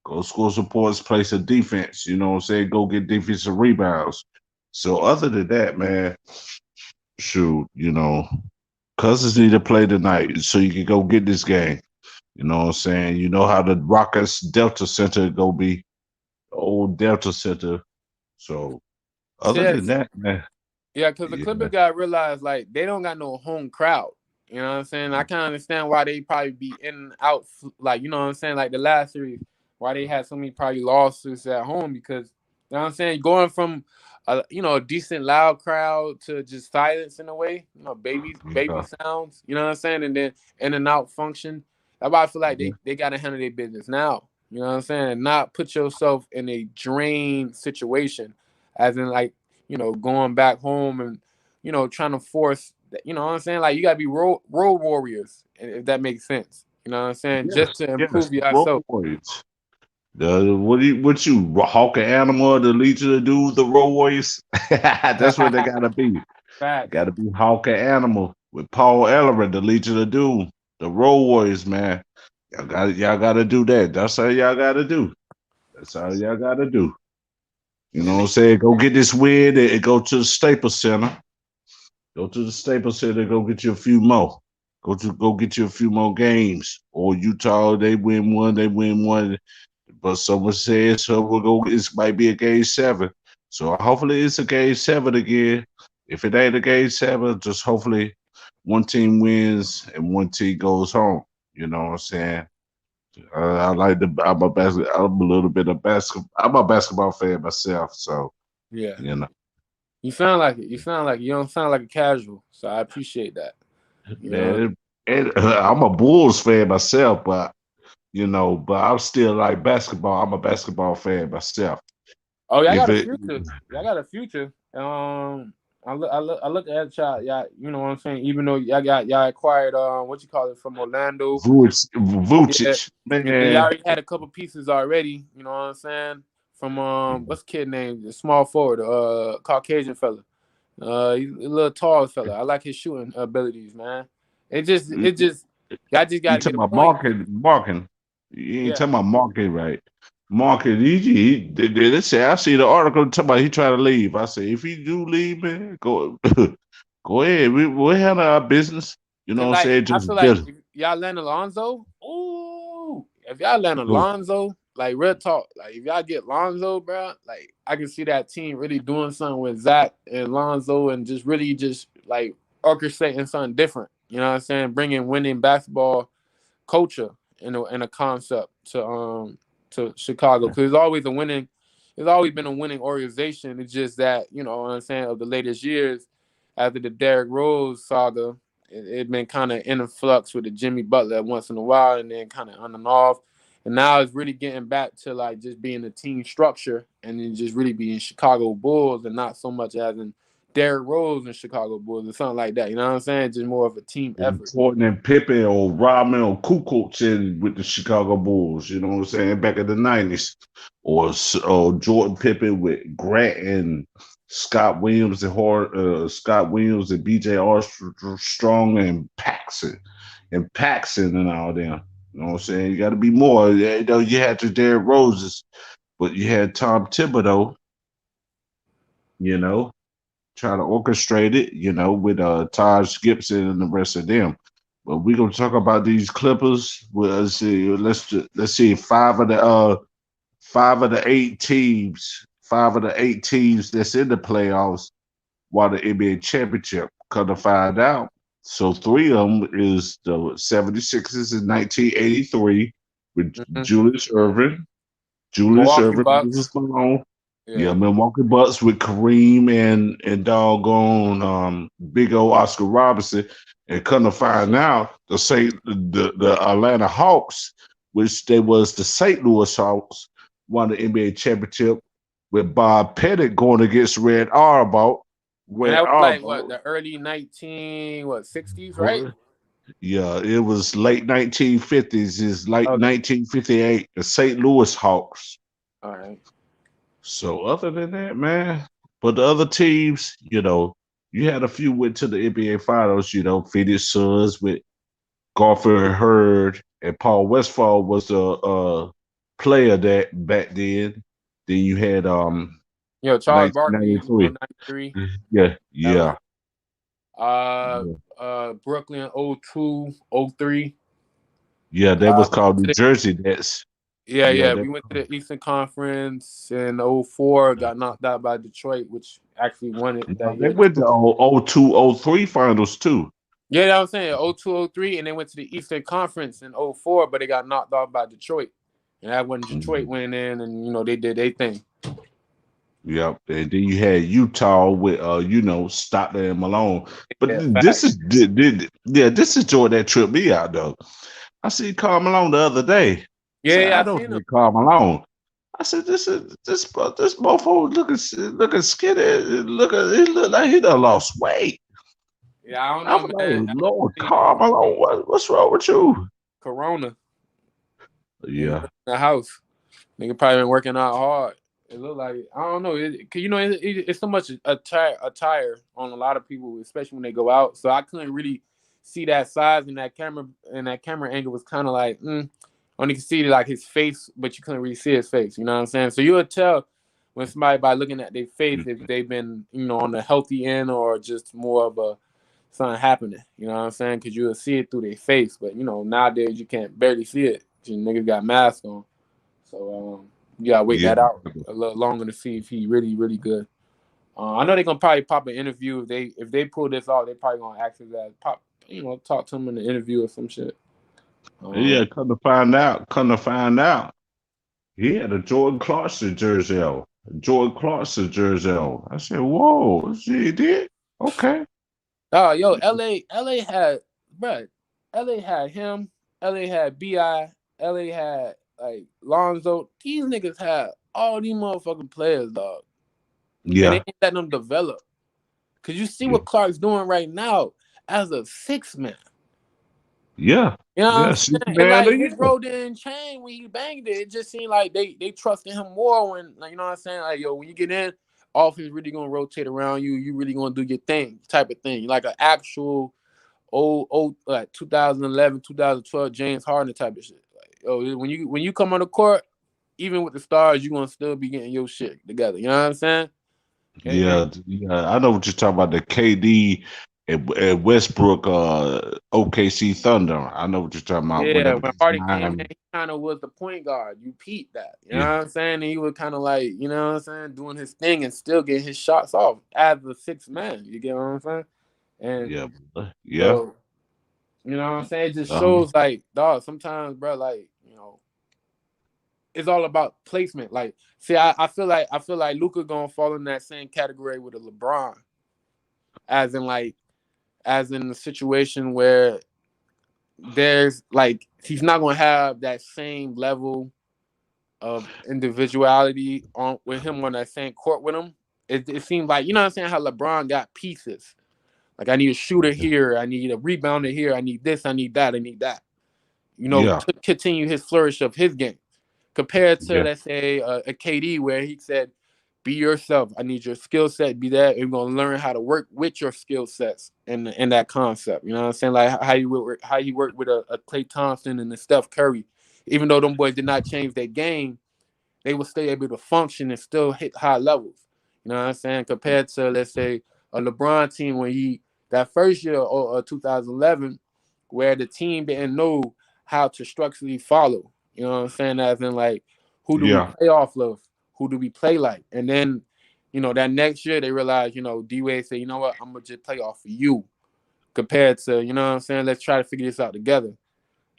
go score some points, play some defense. You know what I'm saying? Go get defensive rebounds. So other than that, man, shoot, Cousins need to play tonight so you can go get this game. You know what I'm saying? You know how the Rockets Delta Center go be, old Delta Center. So other than that, man, Yeah, because the yeah, Clippers got to realize, like, they don't got no home crowd. You know what I'm saying? I can understand why they probably be in and out, like, you know what I'm saying? Like the last series, why they had so many probably losses at home, because, you know what I'm saying? Going from, a decent loud crowd to just silence in a way, baby yeah, sounds, you know what I'm saying? And then in and out function. That's why I feel like yeah, they got to handle their business now. You know what I'm saying? And not put yourself in a drained situation, as in, like, going back home and, trying to force, you know what I'm saying? Like, you got to be road warriors, if that makes sense. You know what I'm saying? yes, Just to yes, improve the Road yourself. Warriors. What you Hawk Animal, the Legion of Doom, the Road Warriors? That's what they gotta be. Facts. Gotta be Hawk Animal with Paul Ellering, the Legion of Doom, the Road Warriors, man. Y'all gotta do that. That's all y'all gotta do. That's all y'all gotta do. You know And what I'm saying? Go get this win and go to the Staples Center. Go to the Staples Center, go get you a few more. Go get you a few more games. Or Utah, they win one. But someone says so we'll go. It might be a game 7. So hopefully it's a game 7 again. If it ain't a game 7, just hopefully one team wins and one team goes home. You know what I'm saying? I like the. I'm a little bit of basketball. I'm a basketball fan myself, so Yeah. you know. You sound like it. You don't sound like a casual. So I appreciate that. You know. Man, I'm a Bulls fan myself, but but I'm still like basketball. I'm a basketball fan myself. Oh, y'all If got a it future. Y'all got a future. I look at y'all. You know what I'm saying. Even though y'all acquired what you call it from Orlando. Yeah, Vucic, and then y'all man, already had a couple pieces already. You know what I'm saying. From what's the kid name? The small forward, Caucasian fella. He's a little tall fella. I like his shooting abilities, man. Y'all just got you to get talking a about point. marking. You ain't Yeah. talking about marking, right? Marking, they say, I see the article talking about he trying to leave. I say, if he do leave, man, go go ahead. We'll handle our business. You know Cause what I'm like saying? I Just feel like if y'all land Alonzo, ooh, if y'all land Alonzo, like real talk, like if y'all get Lonzo, bro, like I can see that team really doing something with Zach and Lonzo and just really just like orchestrating something different. You know what I'm saying? Bringing winning basketball culture in a concept to Chicago because it's always been a winning organization. It's just that you know what I'm saying of the latest years after the Derrick Rose saga, it been kind of in a flux with the Jimmy Butler once in a while and then kind of on and off. And now it's really getting back to like just being a team structure and then just really being Chicago Bulls and not so much as in Derrick Rose and Chicago Bulls or something like that. You know what I'm saying? Just more of a team effort. Jordan and Pippen or Rodman or Kukoc in with the Chicago Bulls. You know what I'm saying? Back in the '90s, or Jordan Pippen with Grant and Scott Williams Scott Williams and B.J. Armstrong and Paxson and all them. You know what I'm saying? You got to be more. You know, you had your Derrick Roses, but you had Tom Thibodeau. You know, try to orchestrate it, with Taj Gibson and the rest of them. But we're gonna talk about these Clippers. Well, let's see, five of the 8 teams, that's in the playoffs won the NBA championship. Come to find out, so 3 of them is the 76ers in 1983 with Mhm. Julius Erving. Milwaukee Moses Bucks. Malone. Yeah. Yeah, Milwaukee Bucks with Kareem and doggone big old Oscar Robertson, and come to find out the Atlanta Hawks, which they was the St. Louis Hawks, won the NBA championship with Bob Pettit going against And Red that was like what Auerbach. the early 1960s, right? Yeah, it was late 1950s. It's like Okay. 1958. The St. Louis Hawks. All right. So other than that, man, but the other teams, you had a few went to the NBA Finals. Phoenix Suns with Garfield Hurd and Paul Westphal was a player that back then. Then you had Yo, Charles Barkley, 1993. 93. Yeah, That was yeah, Brooklyn 02, 03. yeah. They Uh was called New to the- Jersey Nets. yeah, Yeah, yeah. they We went to the Eastern Conference in 04, got knocked out by Detroit, which actually won it yeah, that they year went to too. 02, 03 finals too. Yeah, that was saying 02, 03, and they went to the Eastern Conference in 04, but they got knocked off by Detroit. And that when Detroit Mhm. went in and they did their thing. Yep. And then you had Utah with Stockton and Malone. But Yeah, this facts. is this is joy that tripped me out though. I see Carl Malone the other day. Yeah, Say yeah, I I don't seen him. see Carl Malone. I said this mofo looking skinny. He look like he done lost weight. Yeah, I don't I'm know, like, man. Lord, Carl Malone, what's wrong with you? Corona. Nigga Yeah. been in the house. Nigga probably been working out hard. It look like I don't know. It's so much attire on a lot of people, especially when they go out. So I couldn't really see that size and that camera angle was kind of like only could see like his face, but you couldn't really see his face. You know what I'm saying? So you would tell when somebody by looking at their face if they've been on the healthy end or just more of a something happening. You know what I'm saying? Because you'll see it through their face. But, you know, nowadays you can't barely see it. Niggas got masks on. So you gotta wait Yeah. that out a little longer to see if he really, really good. I know they're gonna probably pop an interview if they pull this off. They probably gonna ask his ass talk to him in the interview or some shit. Yeah, come to find out, he had a Jordan Clarkson jersey on. Jordan Clarkson jersey on. I said, whoa, he did? Okay. Oh, yo, LA had, bruh, LA had him, LA had BI, LA had like Lonzo. These niggas had all these motherfucking players, dog. And they Yeah. ain't letting them develop. Cause you see Yeah. what Clark's doing right now as a 6-man. Yeah. You know what Yeah. I'm See, saying? And man, like his road didn't change when he banged it. It just seemed like they trusted him more when, like, you know what I'm saying? Like, yo, when you get in, offense really gonna rotate around you. You really gonna do your thing, type of thing. Like an actual old like 2011, 2012 James Harden type of shit. Like, yo, when you come on the court, even with the stars, you gonna still be getting your shit together. You know what I'm saying? And Yeah, yeah, I know what you're talking about. The KD and Westbrook, OKC Thunder. I know what you're talking about. yeah, Whenever when this Harden came in, time, he kind of was the point guard. You peeped that. You know yeah, what I'm saying? And he was kind of like, you know what I'm saying, doing his thing and still getting his shots off as a 6-man. You get what I'm saying? And yeah, yeah, so, you know what I'm saying? It just um, shows like, dog, sometimes, bro, like, you know, it's all about placement. Like, see, I feel like Luka gonna fall in that same category with a LeBron, as in the situation where there's like he's not gonna have that same level of individuality on with him on that same court with him. It seems like, you know what I'm saying, how LeBron got pieces. Like, I need a shooter here, I need a rebounder here, I need this, I need that, I need that. You know, yeah, to continue his flourish of his game. Compared to, yeah, let's say, a KD where he said, "Be yourself. I need your skill set. Be that. We're gonna learn how to work with your skill sets and that concept." You know what I'm saying? Like how you work with a Klay Thompson and a Steph Curry. Even though them boys did not change their game, they will stay able to function and still hit high levels. You know what I'm saying? Compared to, let's say, a LeBron team when he that first year or 2011, where the team didn't know how to structurally follow. You know what I'm saying? As in, like, who do we yeah, play off of? Who do we play like? And then, you know, that next year they realized, you know, D-Wade said, you know what, I'm gonna just play off of you. Compared to, you know what I'm saying, let's try to figure this out together.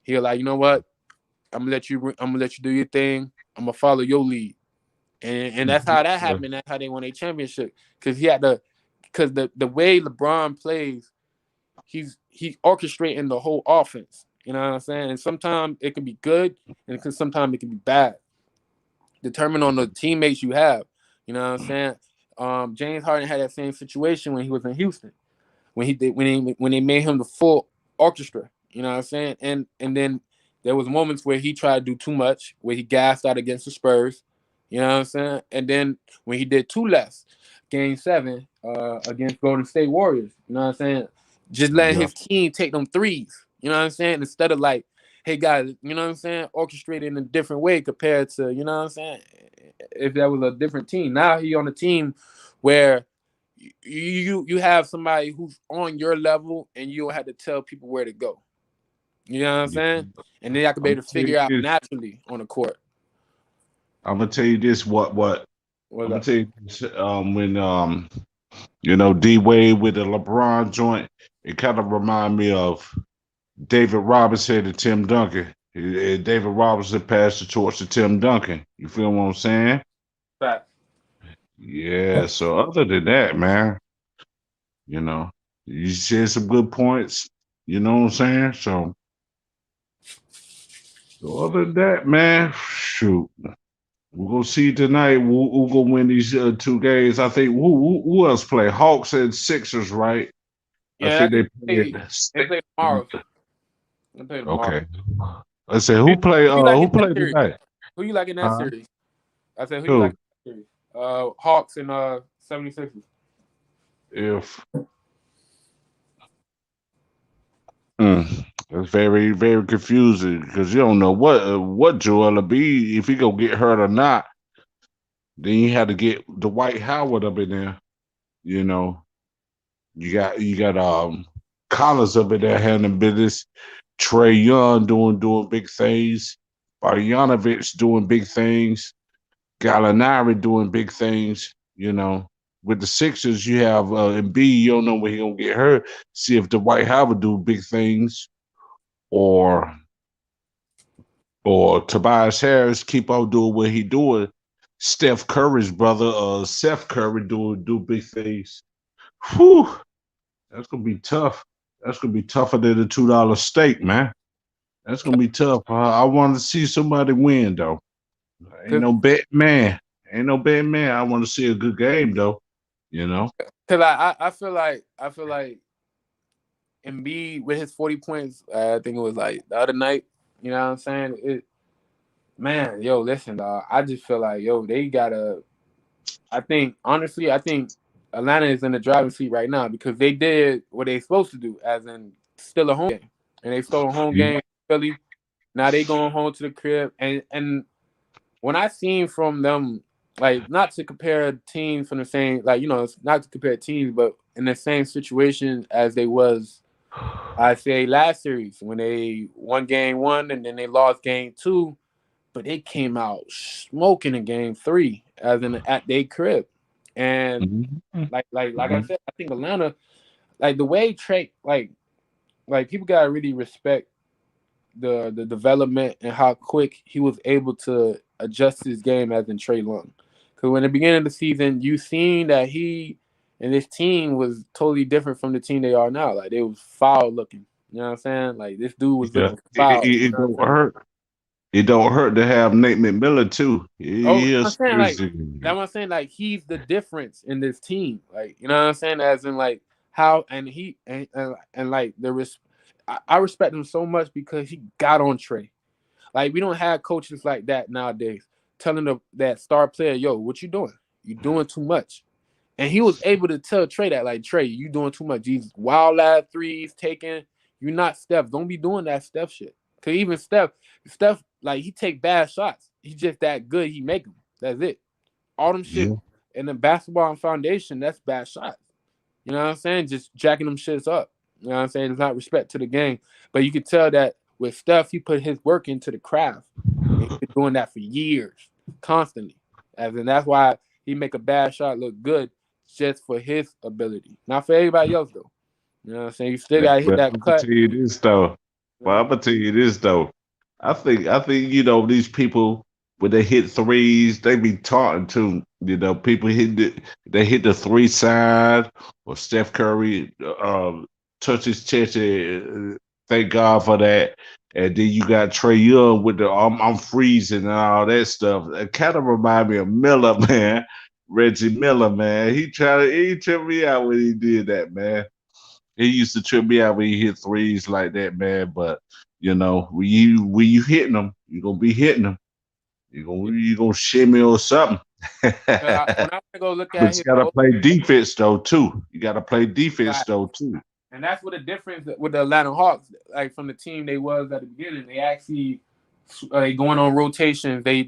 He was like, you know what, I'm gonna let you do your thing. I'm gonna follow your lead. And that's how that yeah, happened. That's how they won a championship. Because the way LeBron plays, he's orchestrating the whole offense. You know what I'm saying? And sometimes it can be good, and sometimes it can be bad, determined on the teammates you have. You know what I'm saying? James Harden had that same situation when he was in Houston, when they made him the full orchestra. You know what I'm saying? And then there was moments where he tried to do too much, where he gassed out against the Spurs. You know what I'm saying? And then when he did too less, Game 7 against Golden State Warriors. You know what I'm saying? Just letting yeah, his team take them threes. You know what I'm saying? Instead of like, hey guys, you know what I'm saying? Orchestrated in a different way compared to, you know what I'm saying? If that was a different team. Now he on a team where you have somebody who's on your level and you don't have to tell people where to go. You know what I'm yeah. saying? And then I could be I'm able gonna to tell you figure out this. naturally on the court. I'm gonna tell you this. What? What's I'm gonna up? tell you this. When D Wade with the LeBron joint, it kind of remind me of David Robinson and Tim Duncan. David Robinson passed the torch to Tim Duncan. You feel what I'm saying? Fact. Yeah. So other than that, man, you know, you shared some good points. You know what I'm saying? So other than that, man, shoot, we're gonna see tonight who gonna win these two games. I think who else play? Hawks and Sixers, right? I Yeah, I think think they play. they play tomorrow. They play tomorrow. Okay. I said Who you like in who that play series? tonight? Who you like in that Huh? series? I said, who you like Who? in that series? Hawks and 76ers. If it's very, very confusing because you don't know what Joel will be if he gonna get hurt or not. Then you had to get Dwight Howard up in there. You know, you got Collins up in there handling business. Trey Young doing big things. Bogdanovich doing big things. Gallinari doing big things. You know, with the Sixers, you have Embiid. You don't know when he gonna get hurt. See if Dwight Howard do big things, or Tobias Harris keep on doing what he doing. Steph Curry's brother, Seth Curry, do big things. Whew, that's gonna be tough. That's gonna be tougher than a $2 steak, man. That's gonna be tough. I want to see somebody win though. Ain't Cause, no bet man. Ain't no bet man. I want to see a good game though. You know. I feel like Embiid with his 40 points. I think it was like the other night. You know what I'm saying? Man, yo, listen, dog. I just feel like they gotta. I think Atlanta is in the driving seat right now because they did what they supposed to do, as in still a home game, and they stole a home Yeah. game in Philly. Now they going home to the crib, and when I seen from them, like not to compare teams from the same, like not to compare teams, but in the same situation as they was, I say last series when they won game 1 and then they lost game 2, but they came out smoking in game 3 as in at their crib, and Mhm. like I said, I think Atlanta, like the way Trey, like people gotta really respect the development and how quick he was able to adjust his game as in Trey Young. Because when the beginning of the season, you seen that he and his team was totally different from the team they are now. Like they was foul looking. You know what I'm saying? Like this dude was Yeah. looking foul. You It know what don't I'm saying? hurt. It don't hurt to have Nate McMillan too. Oh, He I'm is saying like crazy. that's what I'm saying. Like he's the difference in this team. Like you know what I'm saying? As in like how and he and like I respect him so much because he got on Trey. Like we don't have coaches like that nowadays, telling that star player, "Yo, what you doing? You doing too much." And he was able to tell Trey that, like, Trey, you doing too much. These wild ass threes taking. You're not Steph. Don't be doing that Steph shit. Cause even Steph, like he take bad shots. He's just that good. He make them. That's it. All them shit Yeah. in the basketball and foundation. That's bad shots. You know what I'm saying? Just jacking them shits up. You know what I'm saying? It's not respect to the game. But you could tell that with Steph, he put his work into the craft. And he's been doing that for years, constantly. As in that's why he make a bad shot look good just for his ability. Not for everybody else though. You know what I'm saying? You still gotta hit But that I'm gonna cut. tell you this though. You Well, know? I'm gonna tell you this though. I think these people when they hit threes, they be taunting too. People they hit the three side or Steph Curry touch his chest. Thank God for that. And then you got Trey Young with the I'm freezing and all that stuff. It kind of remind me of Miller, man. Reggie Miller, man. He tripped me out when he did that, man. He used to trip me out when he hit threes like that, man. But when you hitting them, you gonna be hitting them. You gonna shimmy or something. When I go look But at you his gotta old play defense though too. You gotta play defense guy, though too. and that's what the difference with the Atlanta Hawks, like from the team they was at the beginning. They actually going on rotations. They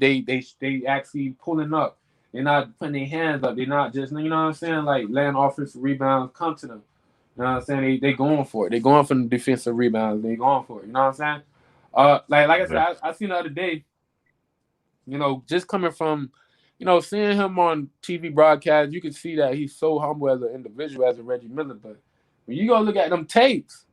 actually pulling up. They're not putting their hands up. They're not just what I'm saying, like letting offensive rebounds come to them. You know what I'm saying? They going for it. They going for the defensive rebounds. They going for it. You know what I'm saying? Like I said, Yeah. I seen the other day. Just coming from, seeing him on TV broadcast, you can see that he's so humble as an individual, as a Reggie Miller. But when you go look at them tapes,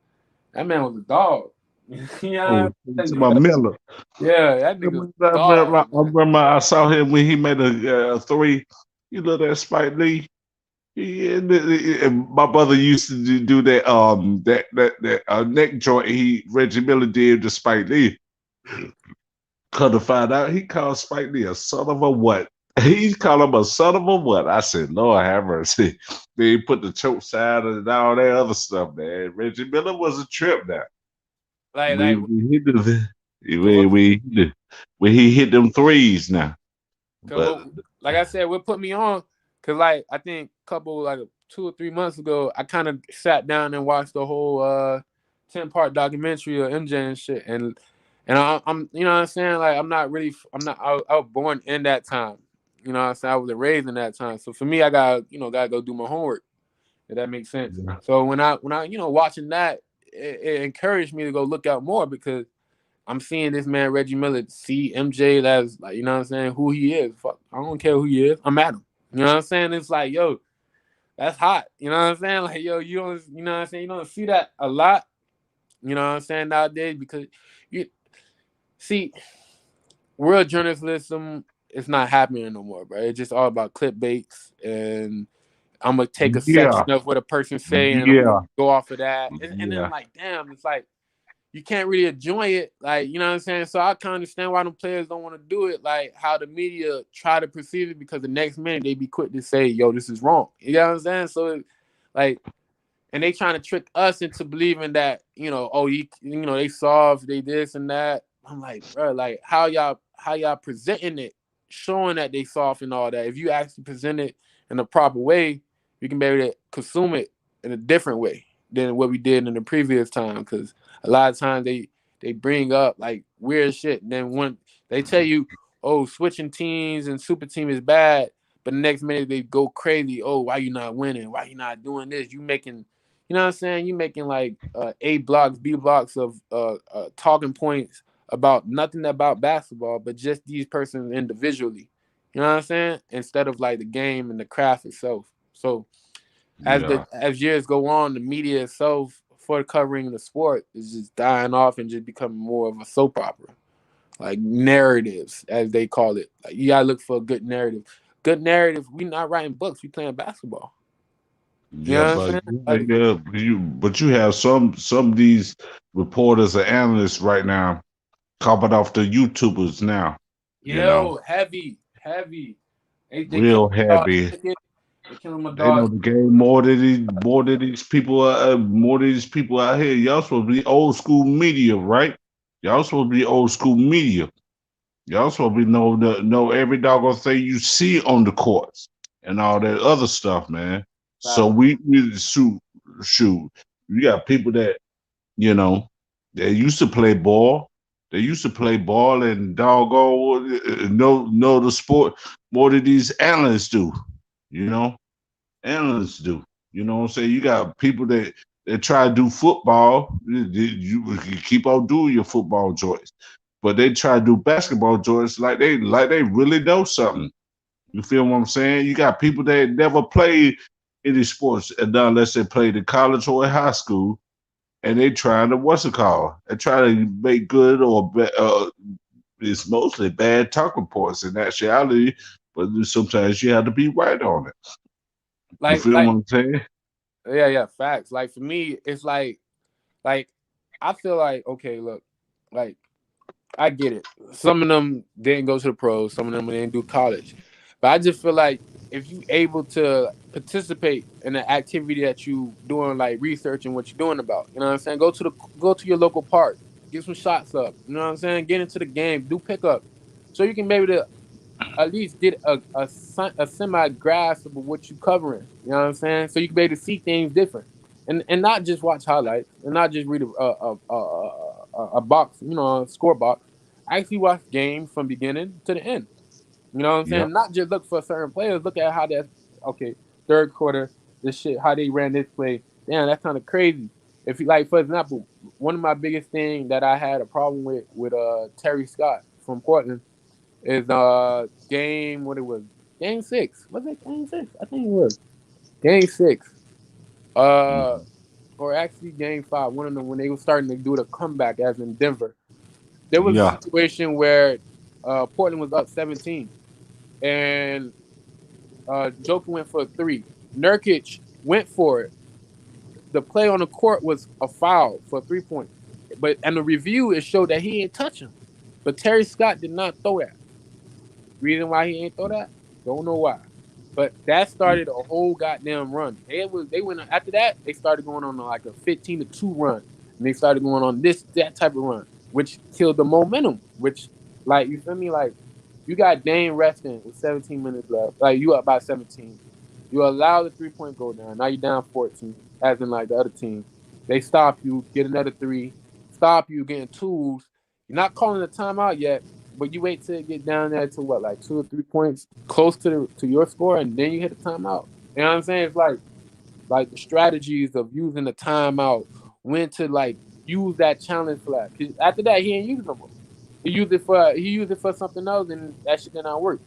that man was a dog. You know Oh, what I'm it's saying? about Miller. Yeah, that I nigga was a dog, man. remember I saw him when he made a three. You know that Spike Lee. And my brother used to do that neck joint Reggie Miller did to Spike Lee. Come to find out, he called Spike Lee a son of a what? He called him a son of a what? I said, Lord have mercy. Then he put the choke side and all that other stuff, man. Reggie Miller was a trip now. Like, We, like, we hit the we, what, we, when he hit them threes now. cause But like I said, what put me on? Cause like I think a couple like 2 or 3 months ago, I kind of sat down and watched the whole 10-part documentary of MJ and shit, and I'm you know what I'm saying, like I'm not I was born in that time. You know what I'm saying? I was raised in that time, so for me, I gotta go do my homework. If that makes sense. Yeah. So when I watching that, it encouraged me to go look out more because I'm seeing this man Reggie Miller see MJ as like, you know what I'm saying, who he is. Fuck, I don't care who he is. I'm at him. You know what I'm saying? It's like, yo, that's hot. You know what I'm saying? Like, yo, you don't, you know what I'm saying? You don't see that a lot. You know what I'm saying nowadays because you see, real journalism is not happening no more, bro. It's just all about clickbaits and I'm gonna take a Yeah. section of what a person say and I'm Yeah. gonna go off of that. And then Yeah. like, damn, it's like you can't really enjoy it. Like, you know what I'm saying? So I can understand why them players don't want to do it, like how the media try to perceive it because the next minute they be quick to say, yo, this is wrong. You know what I'm saying? So like and they trying to trick us into believing that, oh, they soft, they this and that. I'm like, bro, like how y'all presenting it, showing that they soft and all that. If you actually present it in the proper way, you can be able to consume it in a different way than what we did in the previous time. Because a lot of times they bring up like weird shit. And then when they tell you, oh, switching teams and super team is bad, but the next minute they go crazy. Oh, why you not winning? Why you not doing this? You making, you know what I'm saying? You making like A blocks, B blocks of talking points about nothing about basketball, but just these persons individually. You know what I'm saying? Instead of like the game and the craft itself. So Yeah. as years go on, the media itself for covering the sport is just dying off and just becoming more of a soap opera, like narratives as they call it. Like you gotta look for a good narrative. Good narrative. We not writing books. We playing basketball. You Yeah, know what I'm but saying? Like, you have some of these reporters or analysts right now copying off the YouTubers now. You know, yo, heavy. They kill real my dog heavy. ticket. They killing my They know dog. the game more than these people more than these people out here. Y'all supposed to be old school media, right? Y'all supposed to be old school media. Y'all supposed to be know every doggone thing you see on the courts and all that other stuff, man. So Facts. we shoot. You got people that you know they used to play ball. They used to play ball and doggone know the sport more than these analysts do. You know, analysts do. You know what I'm saying? You got people that try to do football. You keep on doing your football joints, but they try to do basketball joints like they really know something. You feel what I'm saying? You got people that never played any sports unless they played in college or in high school, and they trying to what's it called? They try to make good it's mostly bad talking points in actuality, but sometimes you have to be right on it. You Like feel what like I'm saying? yeah, facts. Like for me, it's like I feel like okay, look, like I get it. Some of them didn't go to the pros, some of them didn't do college. But I just feel like if you able to participate in an activity that you doing like research and what you're doing about, you know what I'm saying? Go to your local park, get some shots up, you know what I'm saying? Get into the game, do pickup. So you can maybe to at least get a semi grasp of what you covering. You know what I'm saying? So you can be able to see things different, and not just watch highlights and not just read a box, a score box. Actually watch games from beginning to the end. You know what I'm Yeah. saying? Not just look for certain players. Look at how that's okay. Third quarter, this shit, how they ran this play. Damn, that's kind of crazy. If you like, for example, one of my biggest thing that I had a problem with Terry Scott from Portland is game what it was game six. Was it game six? I think it was game six. Uh, Mhm. or actually game five. One of them when they were starting to do the comeback as in Denver. There was a Yeah. situation where Portland was up 17 and Joker went for a three. Nurkic went for it. The play on the court was a foul for 3 points. But and the review it showed that he didn't touch him. But Terry Scott did not throw that. Reason why he ain't throw that? Don't know why. But that started a whole goddamn run. They went after that, they started going on like a 15-2 run. And they started going on that type of run, which killed the momentum. Which like you feel me? Like you got Dame resting with 17 minutes left. Like you up by 17. You allow the 3-point go down. Now you're down 14, as in like the other team. They stop you, get another three, stop you, getting twos. You're not calling a timeout yet, but you wait till it get down there to what, like 2 or 3 points close to your score, and then you hit the timeout. You know what I'm saying? It's like like the strategies of using the timeout, when to like use that challenge flag. 'Cause after that, he ain't use it no more. He used it for something else, and that shit did not work.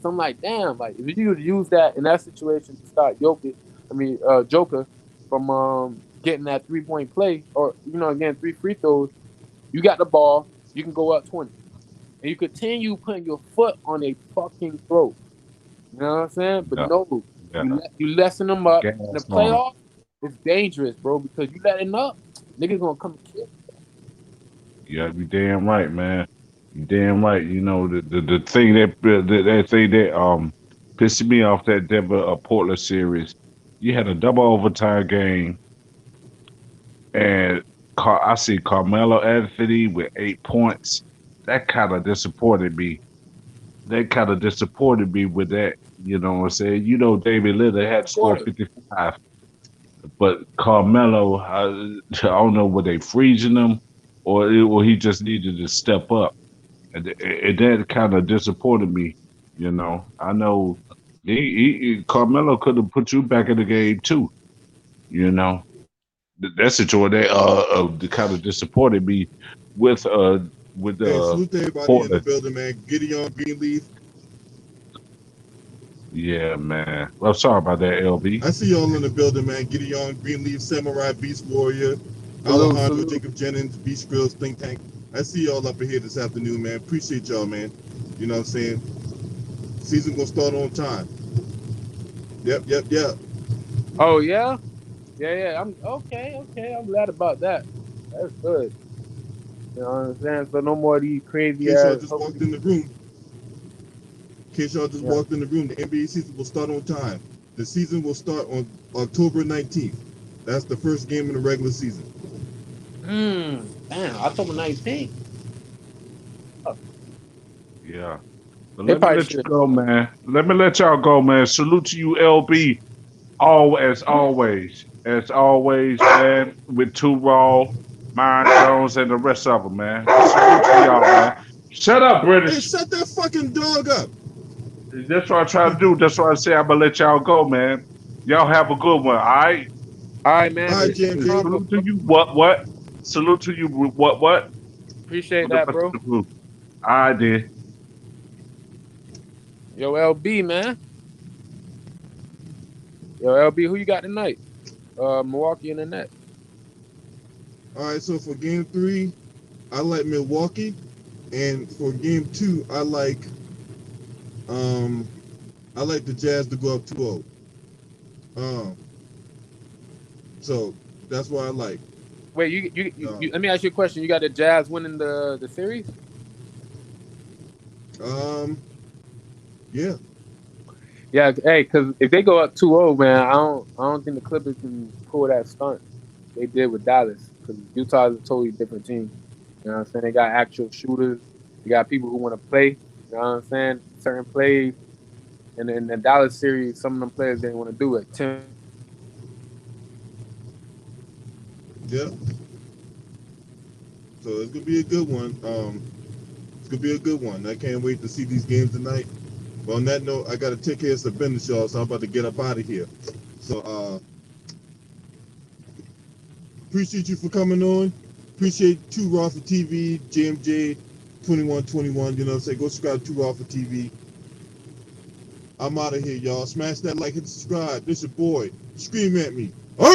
So I'm like, damn, like if you use that in that situation to start Joker from getting that 3-point play, or again 3 free throws, you got the ball, you can go up 20, and you continue putting your foot on a fucking throat. You know what I'm saying? But Yeah, no, yeah. you lessen them up. Gas In the on 'em. playoff, it's dangerous, bro, because you letting up, niggas gonna come and kill. Yeah, you damn right, man. You damn right. You know the thing that thing that pissed me off that Denver Portland series. You had a double overtime game, and I see Carmelo Anthony with 8 points. That kind of disappointed me. That kind of disappointed me with that. You know what I'm saying? You know, David Lillard had scored Quarter. 55, but Carmelo, I don't know, were they freezing him, or he just needed to step up. And that kind of disappointed me. You know, I know Carmelo could have put you back in the game too. You know, that situation that kind of disappointed me with with Hey, salute to everybody in the Portland. building, man. Gideon Greenleaf. Yeah, man. Well, sorry about that, LB. I see y'all in the building, man. Gideon Greenleaf, Samurai Beast Warrior, Salute, Alejandro salute. Jacob Jennings, Beast Grills, Think Tank. I see y'all up in here this afternoon, man. Appreciate y'all, man. You know what I'm saying? Season gonna start on time. Yep. Oh yeah, yeah. I'm okay. I'm glad about that. That's good. You know what I'm saying? So no more of these In crazy case y'all ass. just walked in the room, Yeah. the NBA season will start on time. The season will start on October 19th. That's the first game in the regular season. Damn. October 19th. Oh, Yeah. But they let me probably let you should. go, man. Let me let y'all go, man. Salute to you, LB. All as always, man. With Two Raw, Mind Jones, and the rest of them, man. Salute to y'all, man. Shut up, Hey, British. shut that fucking dog up. That's what I try to do. That's why I say I'm gonna let y'all go, man. Y'all have a good one, all right? All right, man. All right, Appreciate the JMJ. combo, Salute to bro. you. What? Salute to you. What? Appreciate For the that, rest of bro. the group. I did. Yo, LB, man. Yo, LB, who you got tonight? Milwaukee and the Nets. All right, so for game 3, I like Milwaukee, and for game 2, um I like the Jazz to go up 2-0. Um, so that's what I like. Wait, you Um, let me ask you a question. You got the Jazz winning the series? um, yeah, Yeah, hey, because if they go up 2-0, man, I don't think the Clippers can pull that stunt they did with Dallas, because Utah is a totally different team. You know what I'm saying? They got actual shooters. They got people who want to play. You know what I'm saying? Certain plays. And in the Dallas series, some of them players didn't want to do it. Tim, yeah. So it's gonna be a good one. It's gonna be a good one. I can't wait to see these games tonight. But on that note, I gotta take care of some business, y'all. So I'm about to get up out of here. So appreciate you for coming on. Appreciate Two Raw for TV, JMJ 2121. You know what I'm saying? Go subscribe to Two Raw for TV. I'm out of here, y'all. Smash that like and subscribe. This your boy. Scream at me.